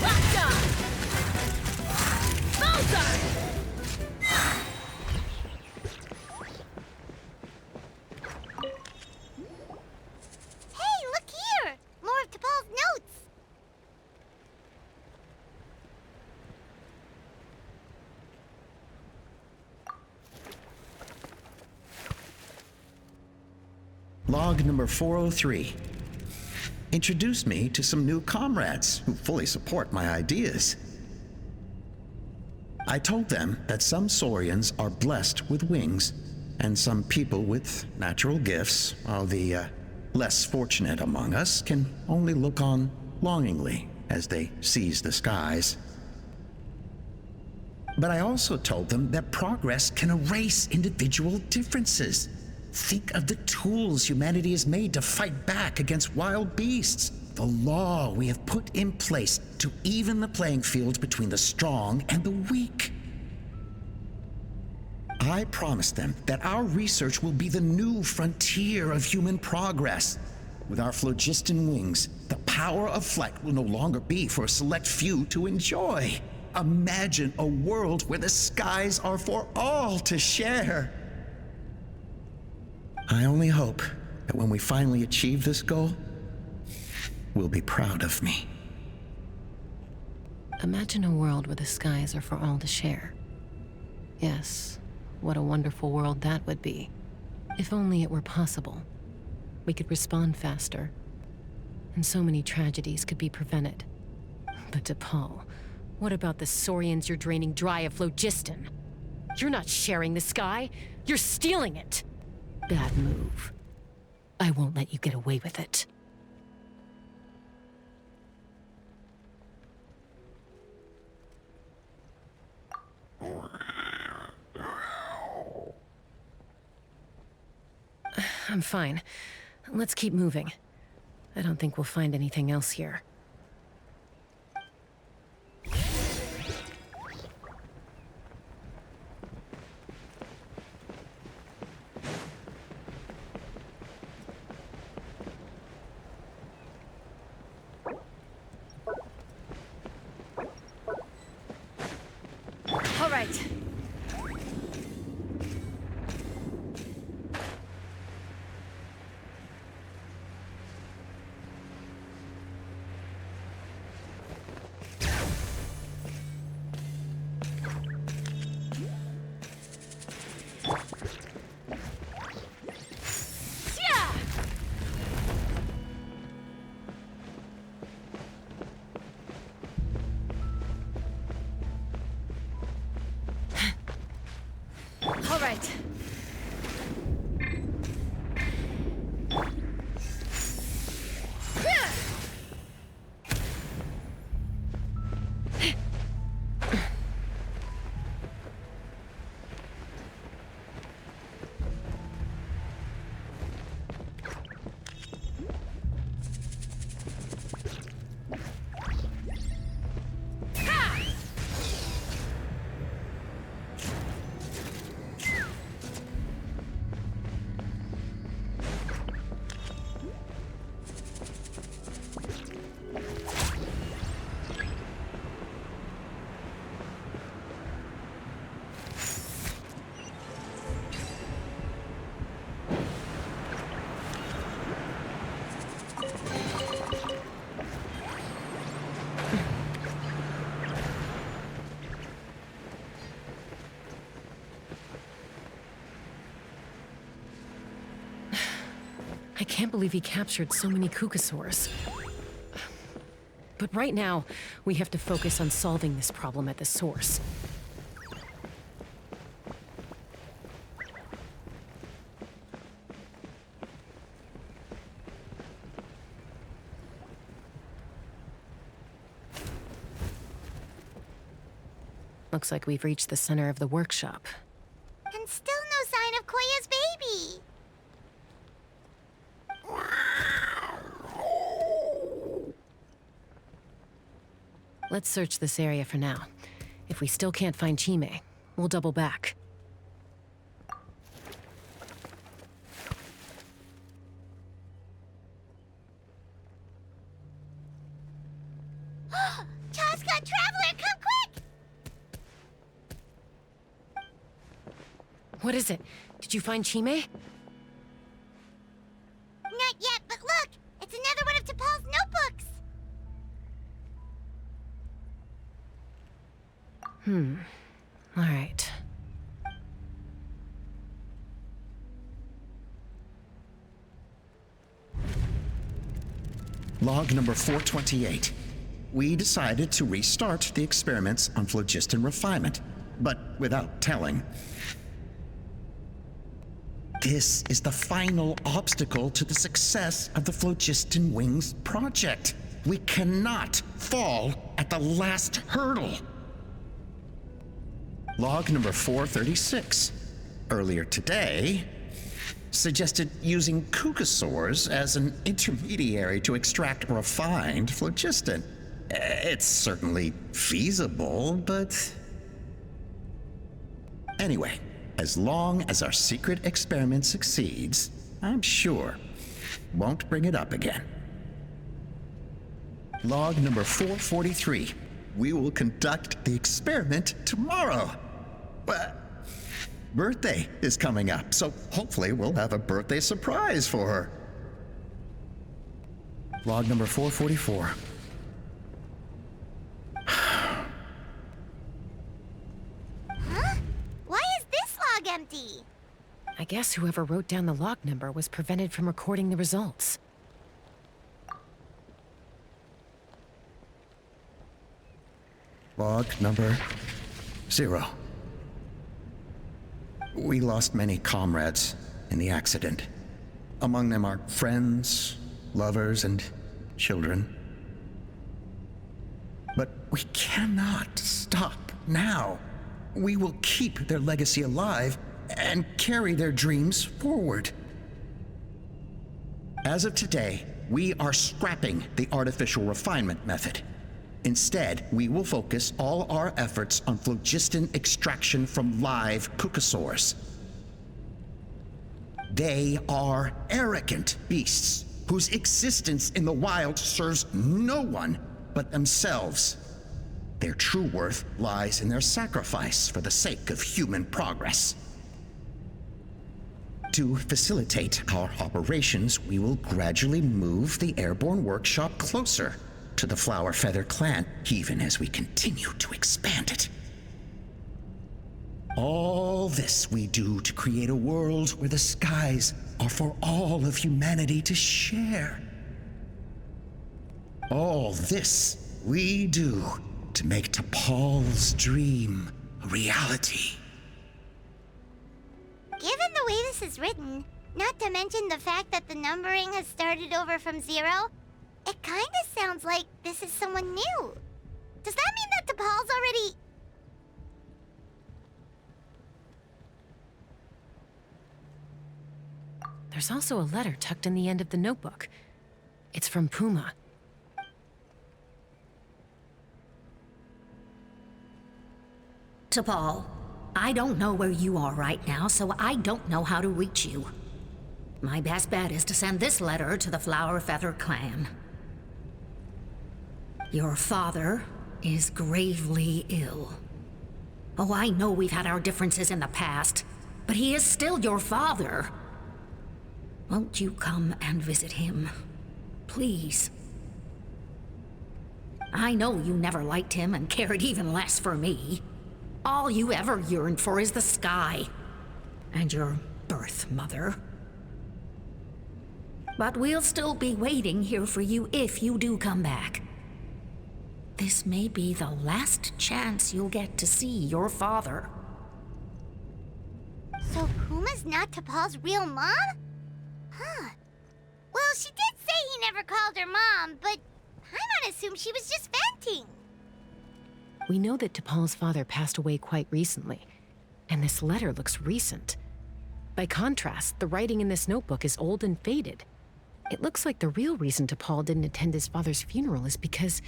Locked on! Mozart! Hey, look here! More of T'Pol's notes! Log number 403. Introduced me to some new comrades who fully support my ideas. I told them that some Saurians are blessed with wings, and some people with natural gifts, while the less fortunate among us can only look on longingly as they seize the skies. But I also told them that progress can erase individual differences. Think of the tools humanity has made to fight back against wild beasts. The law we have put in place to even the playing field between the strong and the weak. I promised them that our research will be the new frontier of human progress. With our phlogiston wings, the power of flight will no longer be for a select few to enjoy. Imagine a world where the skies are for all to share. I only hope that when we finally achieve this goal, we'll be proud of me. Imagine a world where the skies are for all to share. Yes, what a wonderful world that would be. If only it were possible. We could respond faster, and so many tragedies could be prevented. But DePaul, what about the Saurians you're draining dry of phlogiston? You're not sharing the sky, you're stealing it! Bad move. I won't let you get away with it. I'm fine. Let's keep moving. I don't think we'll find anything else here. All right. All right. I can't believe he captured so many Kukasaurs. But right now, we have to focus on solving this problem at the source. Looks like we've reached the center of the workshop. And still no sign of Koya's baby. Let's search this area for now. If we still can't find Chime, we'll double back. Chaska, Traveler, come quick! What is it? Did you find Chime? Not yet, but look! It's another one of T'Pol's notebooks! All right. Log number 428. We decided to restart the experiments on phlogiston refinement, but without telling. This is the final obstacle to the success of the Phlogiston Wings project. We cannot fall at the last hurdle. Log number 436. Earlier today, suggested using Kukasaurs as an intermediary to extract refined phlogiston. It's certainly feasible, but... Anyway, as long as our secret experiment succeeds, I'm sure won't bring it up again. Log number 443. We will conduct the experiment tomorrow. But birthday is coming up, so hopefully we'll have a birthday surprise for her. Log number 444. Huh? Why is this log empty? I guess whoever wrote down the log number was prevented from recording the results. Log number 0. We lost many comrades in the accident. Among them are friends, lovers, and children. But we cannot stop now. We will keep their legacy alive and carry their dreams forward. As of today, we are scrapping the artificial refinement method. Instead, we will focus all our efforts on phlogiston extraction from live Kukasaurs. They are arrogant beasts whose existence in the wild serves no one but themselves. Their true worth lies in their sacrifice for the sake of human progress. To facilitate our operations, we will gradually move the airborne workshop closer to the Flower Feather clan, even as we continue to expand it. All this we do to create a world where the skies are for all of humanity to share. All this we do to make T'Pol's dream a reality. Given the way this is written, not to mention the fact that the numbering has started over from 0, it kind of sounds like this is someone new. Does that mean that T'Pol's already... There's also a letter tucked in the end of the notebook. It's from Puma. T'Pol, I don't know where you are right now, so I don't know how to reach you. My best bet is to send this letter to the Flower Feather clan. Your father is gravely ill. Oh, I know we've had our differences in the past, but he is still your father. Won't you come and visit him? Please. I know you never liked him and cared even less for me. All you ever yearned for is the sky. And your birth mother. But we'll still be waiting here for you if you do come back. This may be the last chance you'll get to see your father. So Puma's not T'Pol's real mom? Huh. Well, she did say he never called her mom, but I'm gonna assume she was just venting. We know that T'Pol's father passed away quite recently, and this letter looks recent. By contrast, the writing in this notebook is old and faded. It looks like the real reason T'Pol didn't attend his father's funeral is because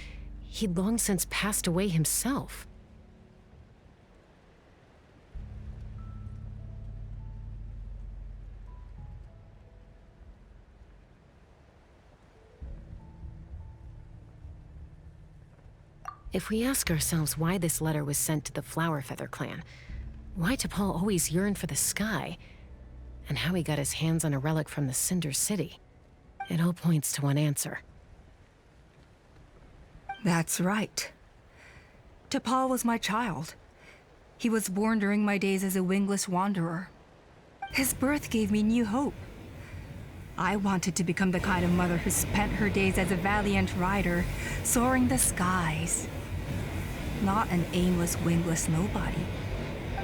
he'd long since passed away himself. If we ask ourselves why this letter was sent to the Flower Feather clan, why T'Pol always yearned for the sky, and how he got his hands on a relic from the Cinder City, it all points to one answer. That's right. T'Pol was my child. He was born during my days as a wingless wanderer. His birth gave me new hope. I wanted to become the kind of mother who spent her days as a valiant rider, soaring the skies. Not an aimless, wingless nobody.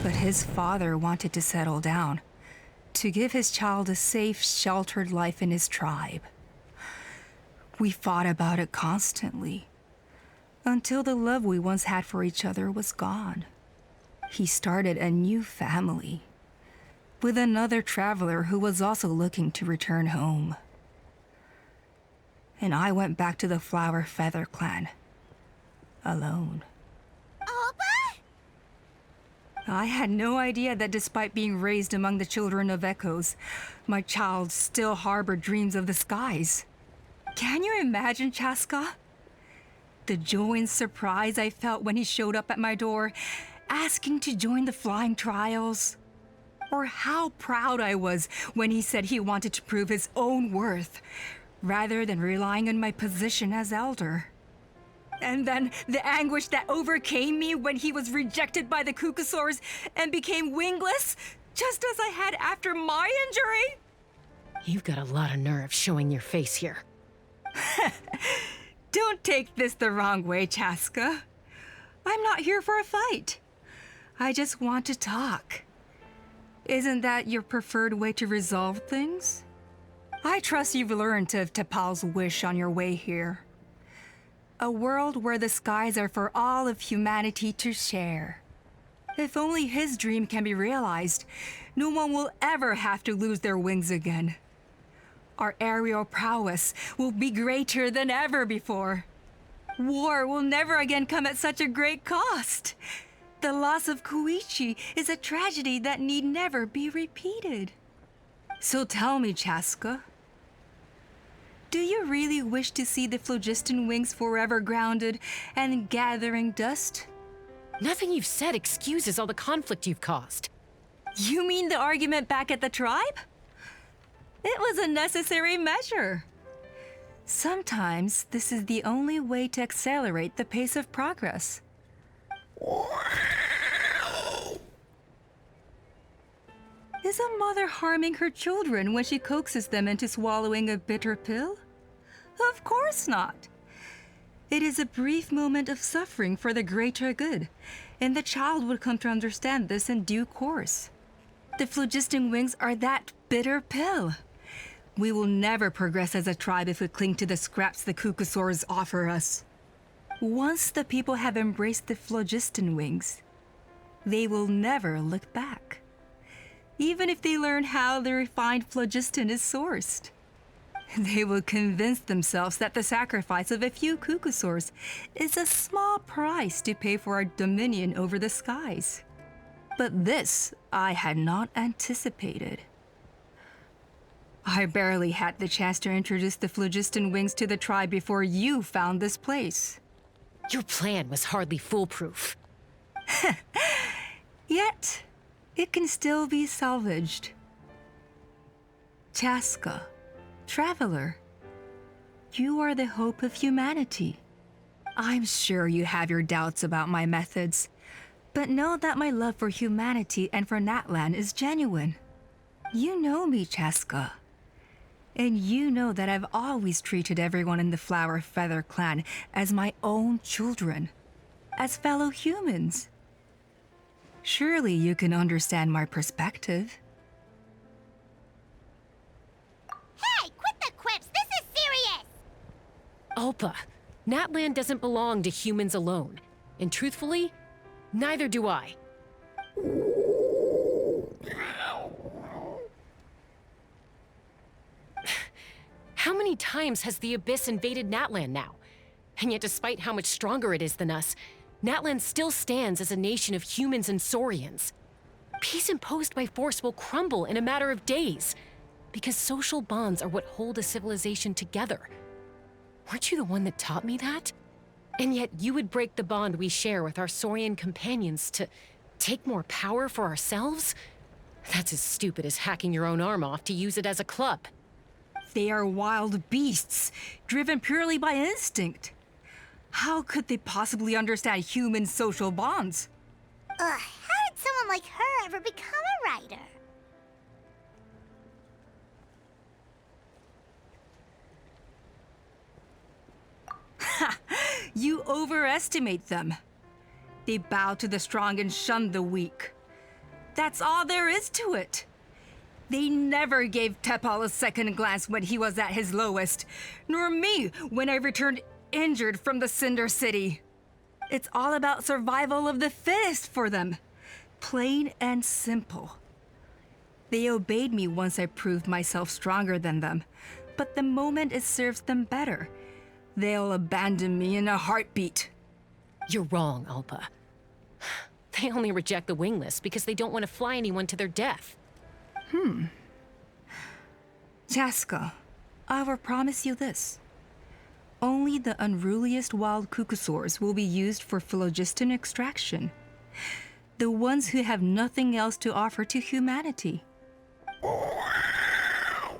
But his father wanted to settle down, to give his child a safe, sheltered life in his tribe. We fought about it constantly, until the love we once had for each other was gone. He started a new family, with another traveler who was also looking to return home. And I went back to the Flower Feather clan, alone. Alba? I had no idea that despite being raised among the children of echoes, my child still harbored dreams of the skies. Can you imagine, Chaska? The joy and surprise I felt when he showed up at my door, asking to join the flying trials. Or how proud I was when he said he wanted to prove his own worth, rather than relying on my position as elder. And then the anguish that overcame me when he was rejected by the Kukasaurs and became wingless, just as I had after my injury. You've got a lot of nerve showing your face here. Don't take this the wrong way, Chaska. I'm not here for a fight. I just want to talk. Isn't that your preferred way to resolve things? I trust you've learned of Tapal's wish on your way here. A world where the skies are for all of humanity to share. If only his dream can be realized, no one will ever have to lose their wings again. Our aerial prowess will be greater than ever before. War will never again come at such a great cost. The loss of Koichi is a tragedy that need never be repeated. So tell me, Chaska, do you really wish to see the phlogiston wings forever grounded and gathering dust? Nothing you've said excuses all the conflict you've caused. You mean the argument back at the tribe? It was a necessary measure. Sometimes this is the only way to accelerate the pace of progress. Is a mother harming her children when she coaxes them into swallowing a bitter pill? Of course not. It is a brief moment of suffering for the greater good, and the child would come to understand this in due course. The phlogiston wings are that bitter pill. We will never progress as a tribe if we cling to the scraps the Kukasaurs offer us. Once the people have embraced the phlogiston wings, they will never look back. Even if they learn how the refined phlogiston is sourced. They will convince themselves that the sacrifice of a few Kukasaurs is a small price to pay for our dominion over the skies. But this I had not anticipated. I barely had the chance to introduce the phlogiston wings to the tribe before you found this place. Your plan was hardly foolproof. Yet, it can still be salvaged. Chaska, traveler, you are the hope of humanity. I'm sure you have your doubts about my methods, but know that my love for humanity and for Natlan is genuine. You know me, Chaska. And you know that I've always treated everyone in the Flower Feather clan as my own children, as fellow humans. Surely you can understand my perspective. Hey, quit the quips! This is serious! Alpa, Natlan doesn't belong to humans alone. And truthfully, neither do I. How many times has the Abyss invaded Natlan now? And yet despite how much stronger it is than us, Natlan still stands as a nation of humans and Saurians. Peace imposed by force will crumble in a matter of days, because social bonds are what hold a civilization together. Weren't you the one that taught me that? And yet you would break the bond we share with our Saurian companions to take more power for ourselves? That's as stupid as hacking your own arm off to use it as a club. They are wild beasts, driven purely by instinct. How could they possibly understand human social bonds? How did someone like her ever become a writer? You overestimate them. They bow to the strong and shun the weak. That's all there is to it. They never gave Tepal a second glance when he was at his lowest, nor me when I returned injured from the Cinder City. It's all about survival of the fittest for them. Plain and simple. They obeyed me once I proved myself stronger than them, but the moment it serves them better, they'll abandon me in a heartbeat. You're wrong, Alpa. They only reject the wingless because they don't want to fly anyone to their death. Chaska, I will promise you this. Only the unruliest wild cucosaurs will be used for phlogiston extraction. The ones who have nothing else to offer to humanity. Well,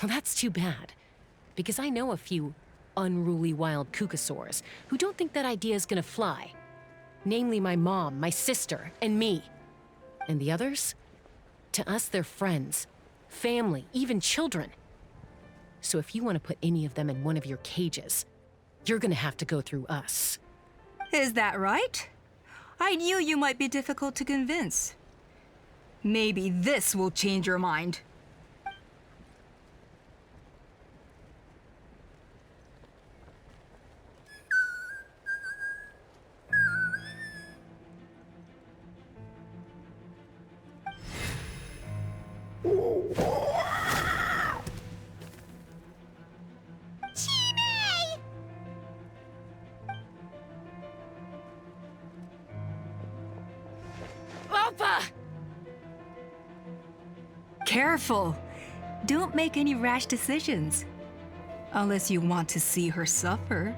that's too bad, because I know a few unruly wild cucosaurs who don't think that idea is gonna fly. Namely my mom, my sister, and me. And the others? To us, they're friends, family, even children. So if you want to put any of them in one of your cages, you're gonna have to go through us. Is that right? I knew you might be difficult to convince. Maybe this will change your mind. Alpa! Careful! Don't make any rash decisions. Unless you want to see her suffer.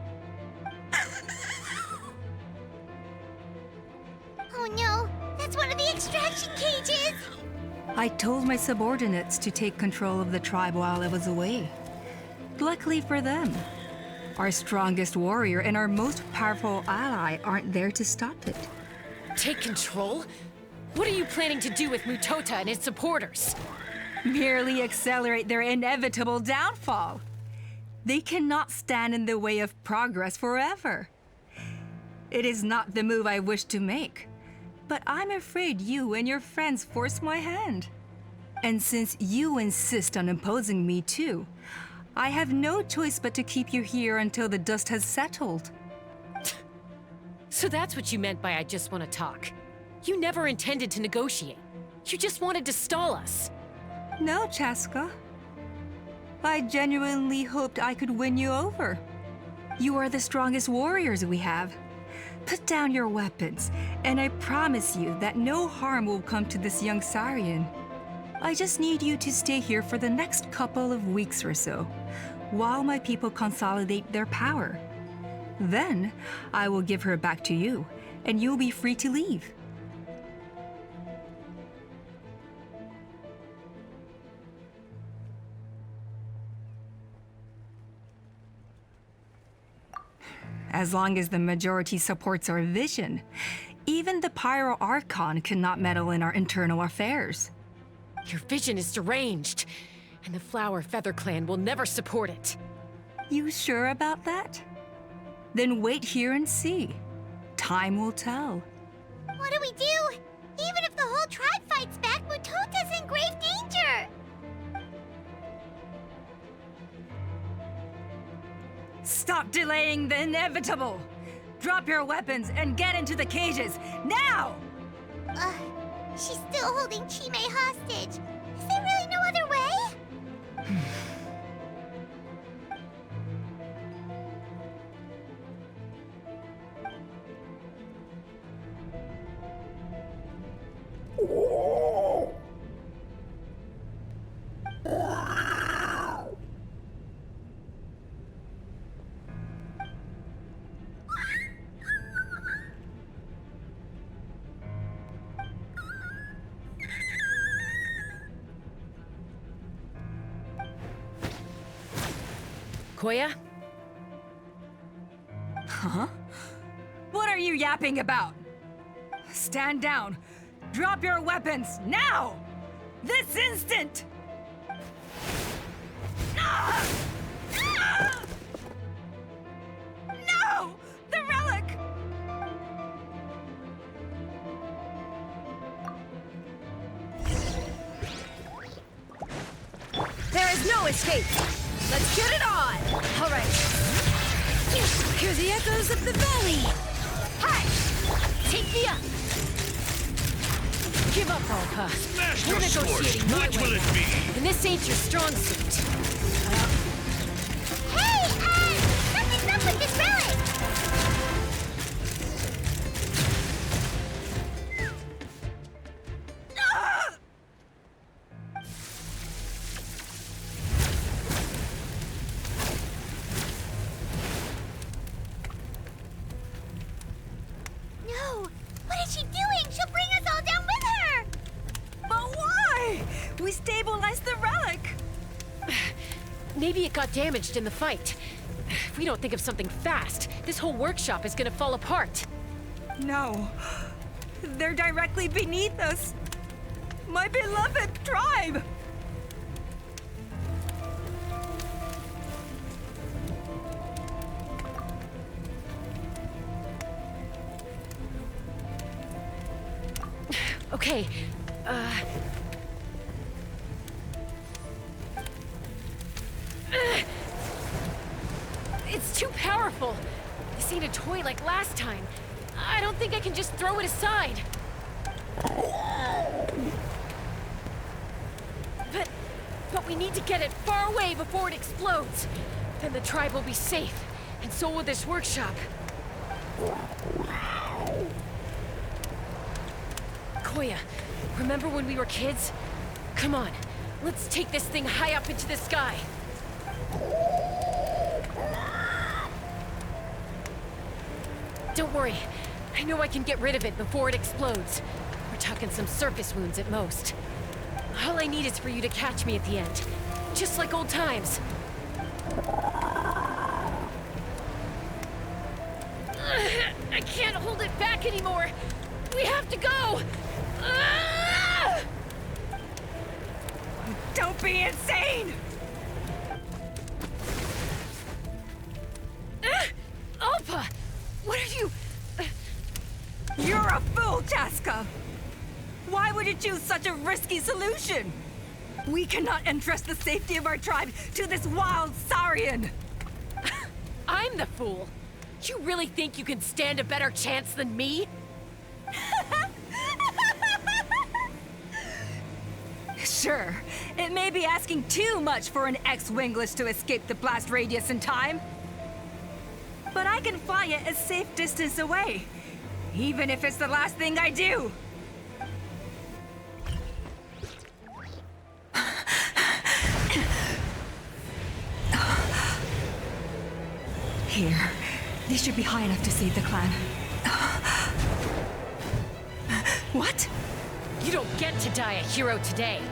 Oh no, that's one of the extraction cages! I told my subordinates to take control of the tribe while I was away. Luckily for them, our strongest warrior and our most powerful ally aren't there to stop it. Take control? What are you planning to do with Mutota and his supporters? Merely accelerate their inevitable downfall. They cannot stand in the way of progress forever. It is not the move I wish to make, but I'm afraid you and your friends force my hand. And since you insist on imposing me too, I have no choice but to keep you here until the dust has settled. So that's what you meant by I just want to talk. You never intended to negotiate. You just wanted to stall us. No, Chaska. I genuinely hoped I could win you over. You are the strongest warriors we have. Put down your weapons, and I promise you that no harm will come to this young Saurian. I just need you to stay here for the next couple of weeks or so, while my people consolidate their power. Then, I will give her back to you, and you'll be free to leave. As long as the majority supports our vision, even the Pyro Archon cannot meddle in our internal affairs. Your vision is deranged, and the Flower Feather Clan will never support it. You sure about that? Then wait here and see. Time will tell. What do we do? Even if the whole tribe fights back, Mutota's in grave danger! Stop delaying the inevitable! Drop your weapons and get into the cages, now! She's still holding Chime hostage. Is there really no other way? Koya? Huh? What are you yapping about? Stand down. Drop your weapons, now! This instant! No escape! Let's get it on! All right. Hear the echoes of the valley! Hi! Take me up! Give up, Olpa. Smash We're the sword. negotiating my Which way will it now. be? And this ain't your strong suit. Hey, something's up with this relic! No! What is she doing? She'll bring us all down with her! But why? We stabilized the relic. Maybe it got damaged in the fight. If we don't think of something fast, this whole workshop is gonna fall apart. No. They're directly beneath us. My beloved tribe! Okay, It's too powerful. This ain't a toy like last time. I don't think I can just throw it aside. But we need to get it far away before it explodes. Then the tribe will be safe, and so will this workshop. Koya, remember when we were kids? Come on, let's take this thing high up into the sky. Don't worry, I know I can get rid of it before it explodes. We're talking some surface wounds at most. All I need is for you to catch me at the end, just like old times. I can't hold it back anymore. We have to go. Don't be insane! Olpa, what are you? You're a fool, Chaska! Why would you choose such a risky solution? We cannot entrust the safety of our tribe to this wild Saurian! I'm the fool. You really think you can stand a better chance than me? Sure, it may be asking too much for an ex-wingless to escape the blast radius in time. But I can fly it a safe distance away, even if it's the last thing I do. Here, this should be high enough to save the clan. What? You don't get to die a hero today.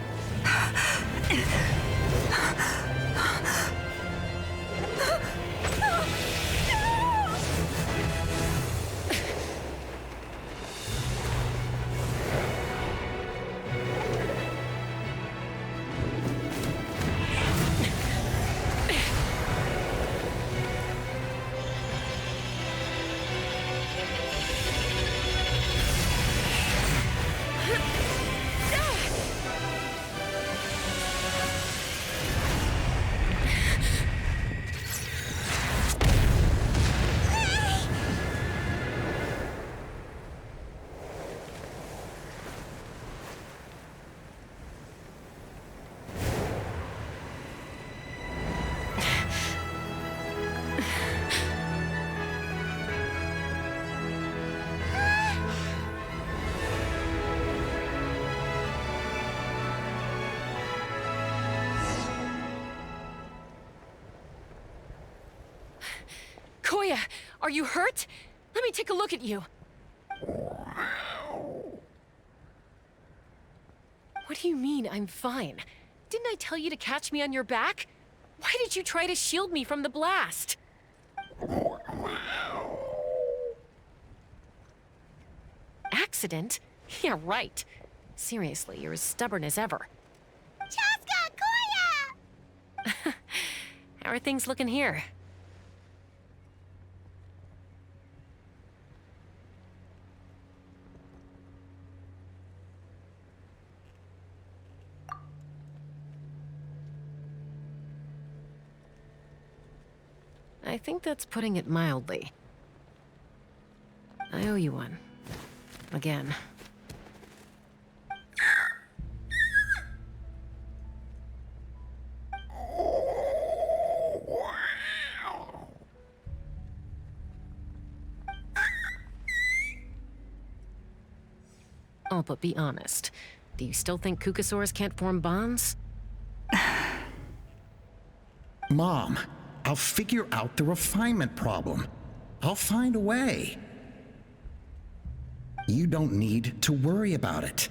Koya, are you hurt? Let me take a look at you. What do you mean, I'm fine? Didn't I tell you to catch me on your back? Why did you try to shield me from the blast? Accident? Yeah, right. Seriously, you're as stubborn as ever. Chaska! Koya! How are things looking here? I think that's putting it mildly. I owe you one. Again. Oh, but be honest. Do you still think Kukasaurs can't form bonds? Mom, I'll figure out the refinement problem. I'll find a way. You don't need to worry about it.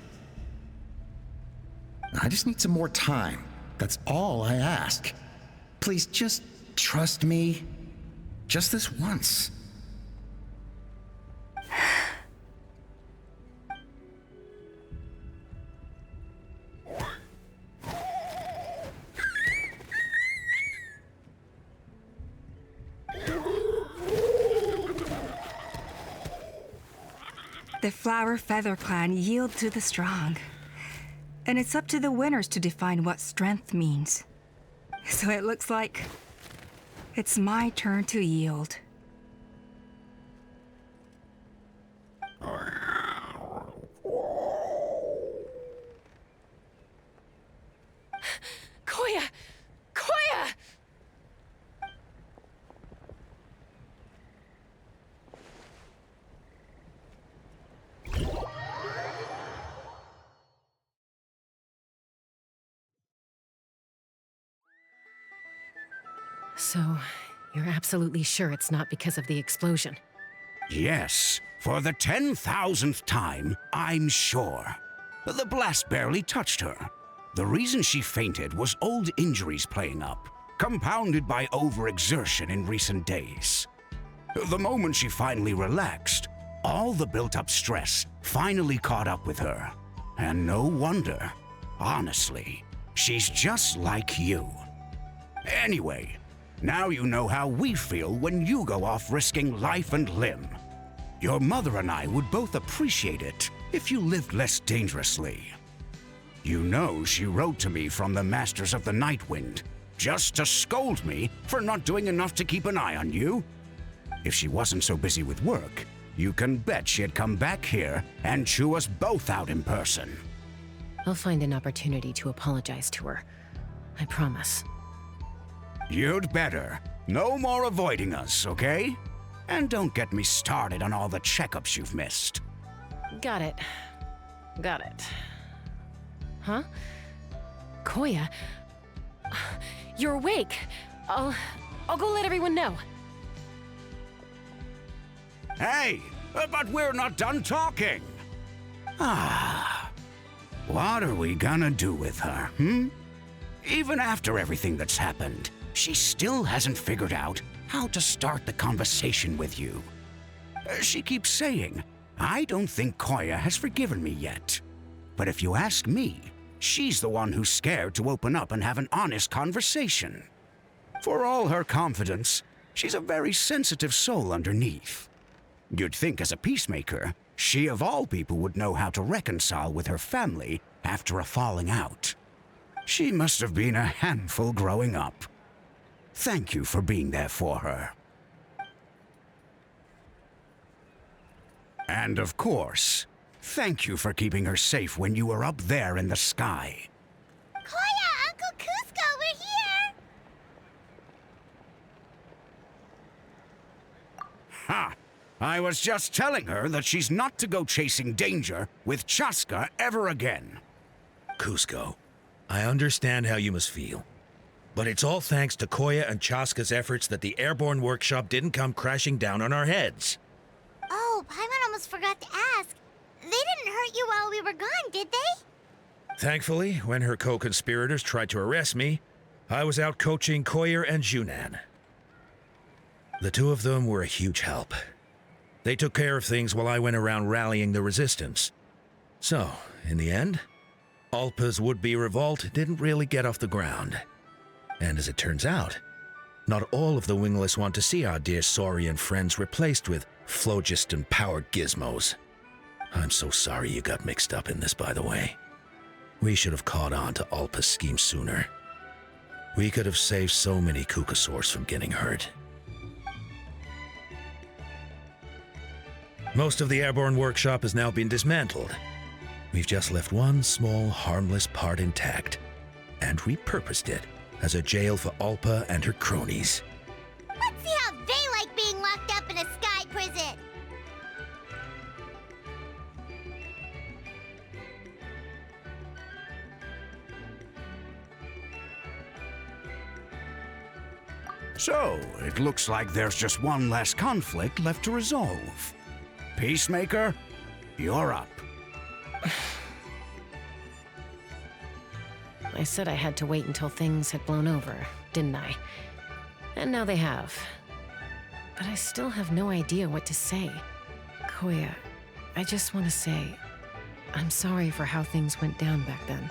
I just need some more time. That's all I ask. Please just trust me. Just this once. The Flower Feather Clan yield to the strong. And it's up to the winners to define what strength means. So it looks like it's my turn to yield. Koya! Koya! So, you're absolutely sure it's not because of the explosion? Yes, for the 10,000th time, I'm sure. The blast barely touched her. The reason she fainted was old injuries playing up, compounded by overexertion in recent days. The moment she finally relaxed, all the built-up stress finally caught up with her. And no wonder. Honestly, she's just like you. Anyway, now you know how we feel when you go off risking life and limb. Your mother and I would both appreciate it if you lived less dangerously. You know she wrote to me from the Masters of the Nightwind, just to scold me for not doing enough to keep an eye on you. If she wasn't so busy with work, you can bet she'd come back here and chew us both out in person. I'll find an opportunity to apologize to her. I promise. You'd better. No more avoiding us, okay? And don't get me started on all the checkups you've missed. Got it. Got it. Huh? Koya? You're awake. I'll go let everyone know. Hey, but we're not done talking. What are we gonna do with her, Even after everything that's happened, she still hasn't figured out how to start the conversation with you. She keeps saying, I don't think Koya has forgiven me yet. But if you ask me, she's the one who's scared to open up and have an honest conversation. For all her confidence, she's a very sensitive soul underneath. You'd think as a peacemaker, she of all people would know how to reconcile with her family after a falling out. She must have been a handful growing up. Thank you for being there for her. And of course, thank you for keeping her safe when you were up there in the sky. Koya, Uncle Cusco, we're here! Ha! I was just telling her that she's not to go chasing danger with Chaska ever again. Cusco, I understand how you must feel. But it's all thanks to Koya and Chaska's efforts that the airborne workshop didn't come crashing down on our heads. Oh, Paimon almost forgot to ask. They didn't hurt you while we were gone, did they? Thankfully, when her co-conspirators tried to arrest me, I was out coaching Koyer and Junan. The two of them were a huge help. They took care of things while I went around rallying the resistance. So, in the end, Alpa's would-be revolt didn't really get off the ground. And as it turns out, not all of the wingless want to see our dear Saurian friends replaced with phlogiston-powered gizmos. I'm so sorry you got mixed up in this, by the way. We should have caught on to Alpa's scheme sooner. We could have saved so many Kukasaurs from getting hurt. Most of the airborne workshop has now been dismantled. We've just left one small, harmless part intact, and repurposed it as a jail for Alpa and her cronies. Let's see how they like being locked up in a sky prison. So, it looks like there's just one last conflict left to resolve. Peacemaker, you're up. I said I had to wait until things had blown over, didn't I? And now they have. But I still have no idea what to say. Koya, I just want to say, I'm sorry for how things went down back then.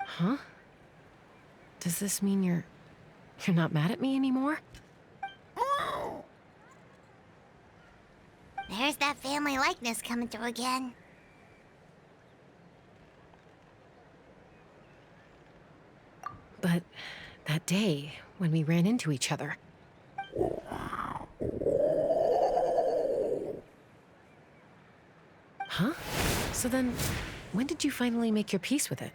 Huh? Does this mean you're not mad at me anymore? There's that family likeness coming through again. But that day, when we ran into each other... Huh? So then, when did you finally make your peace with it?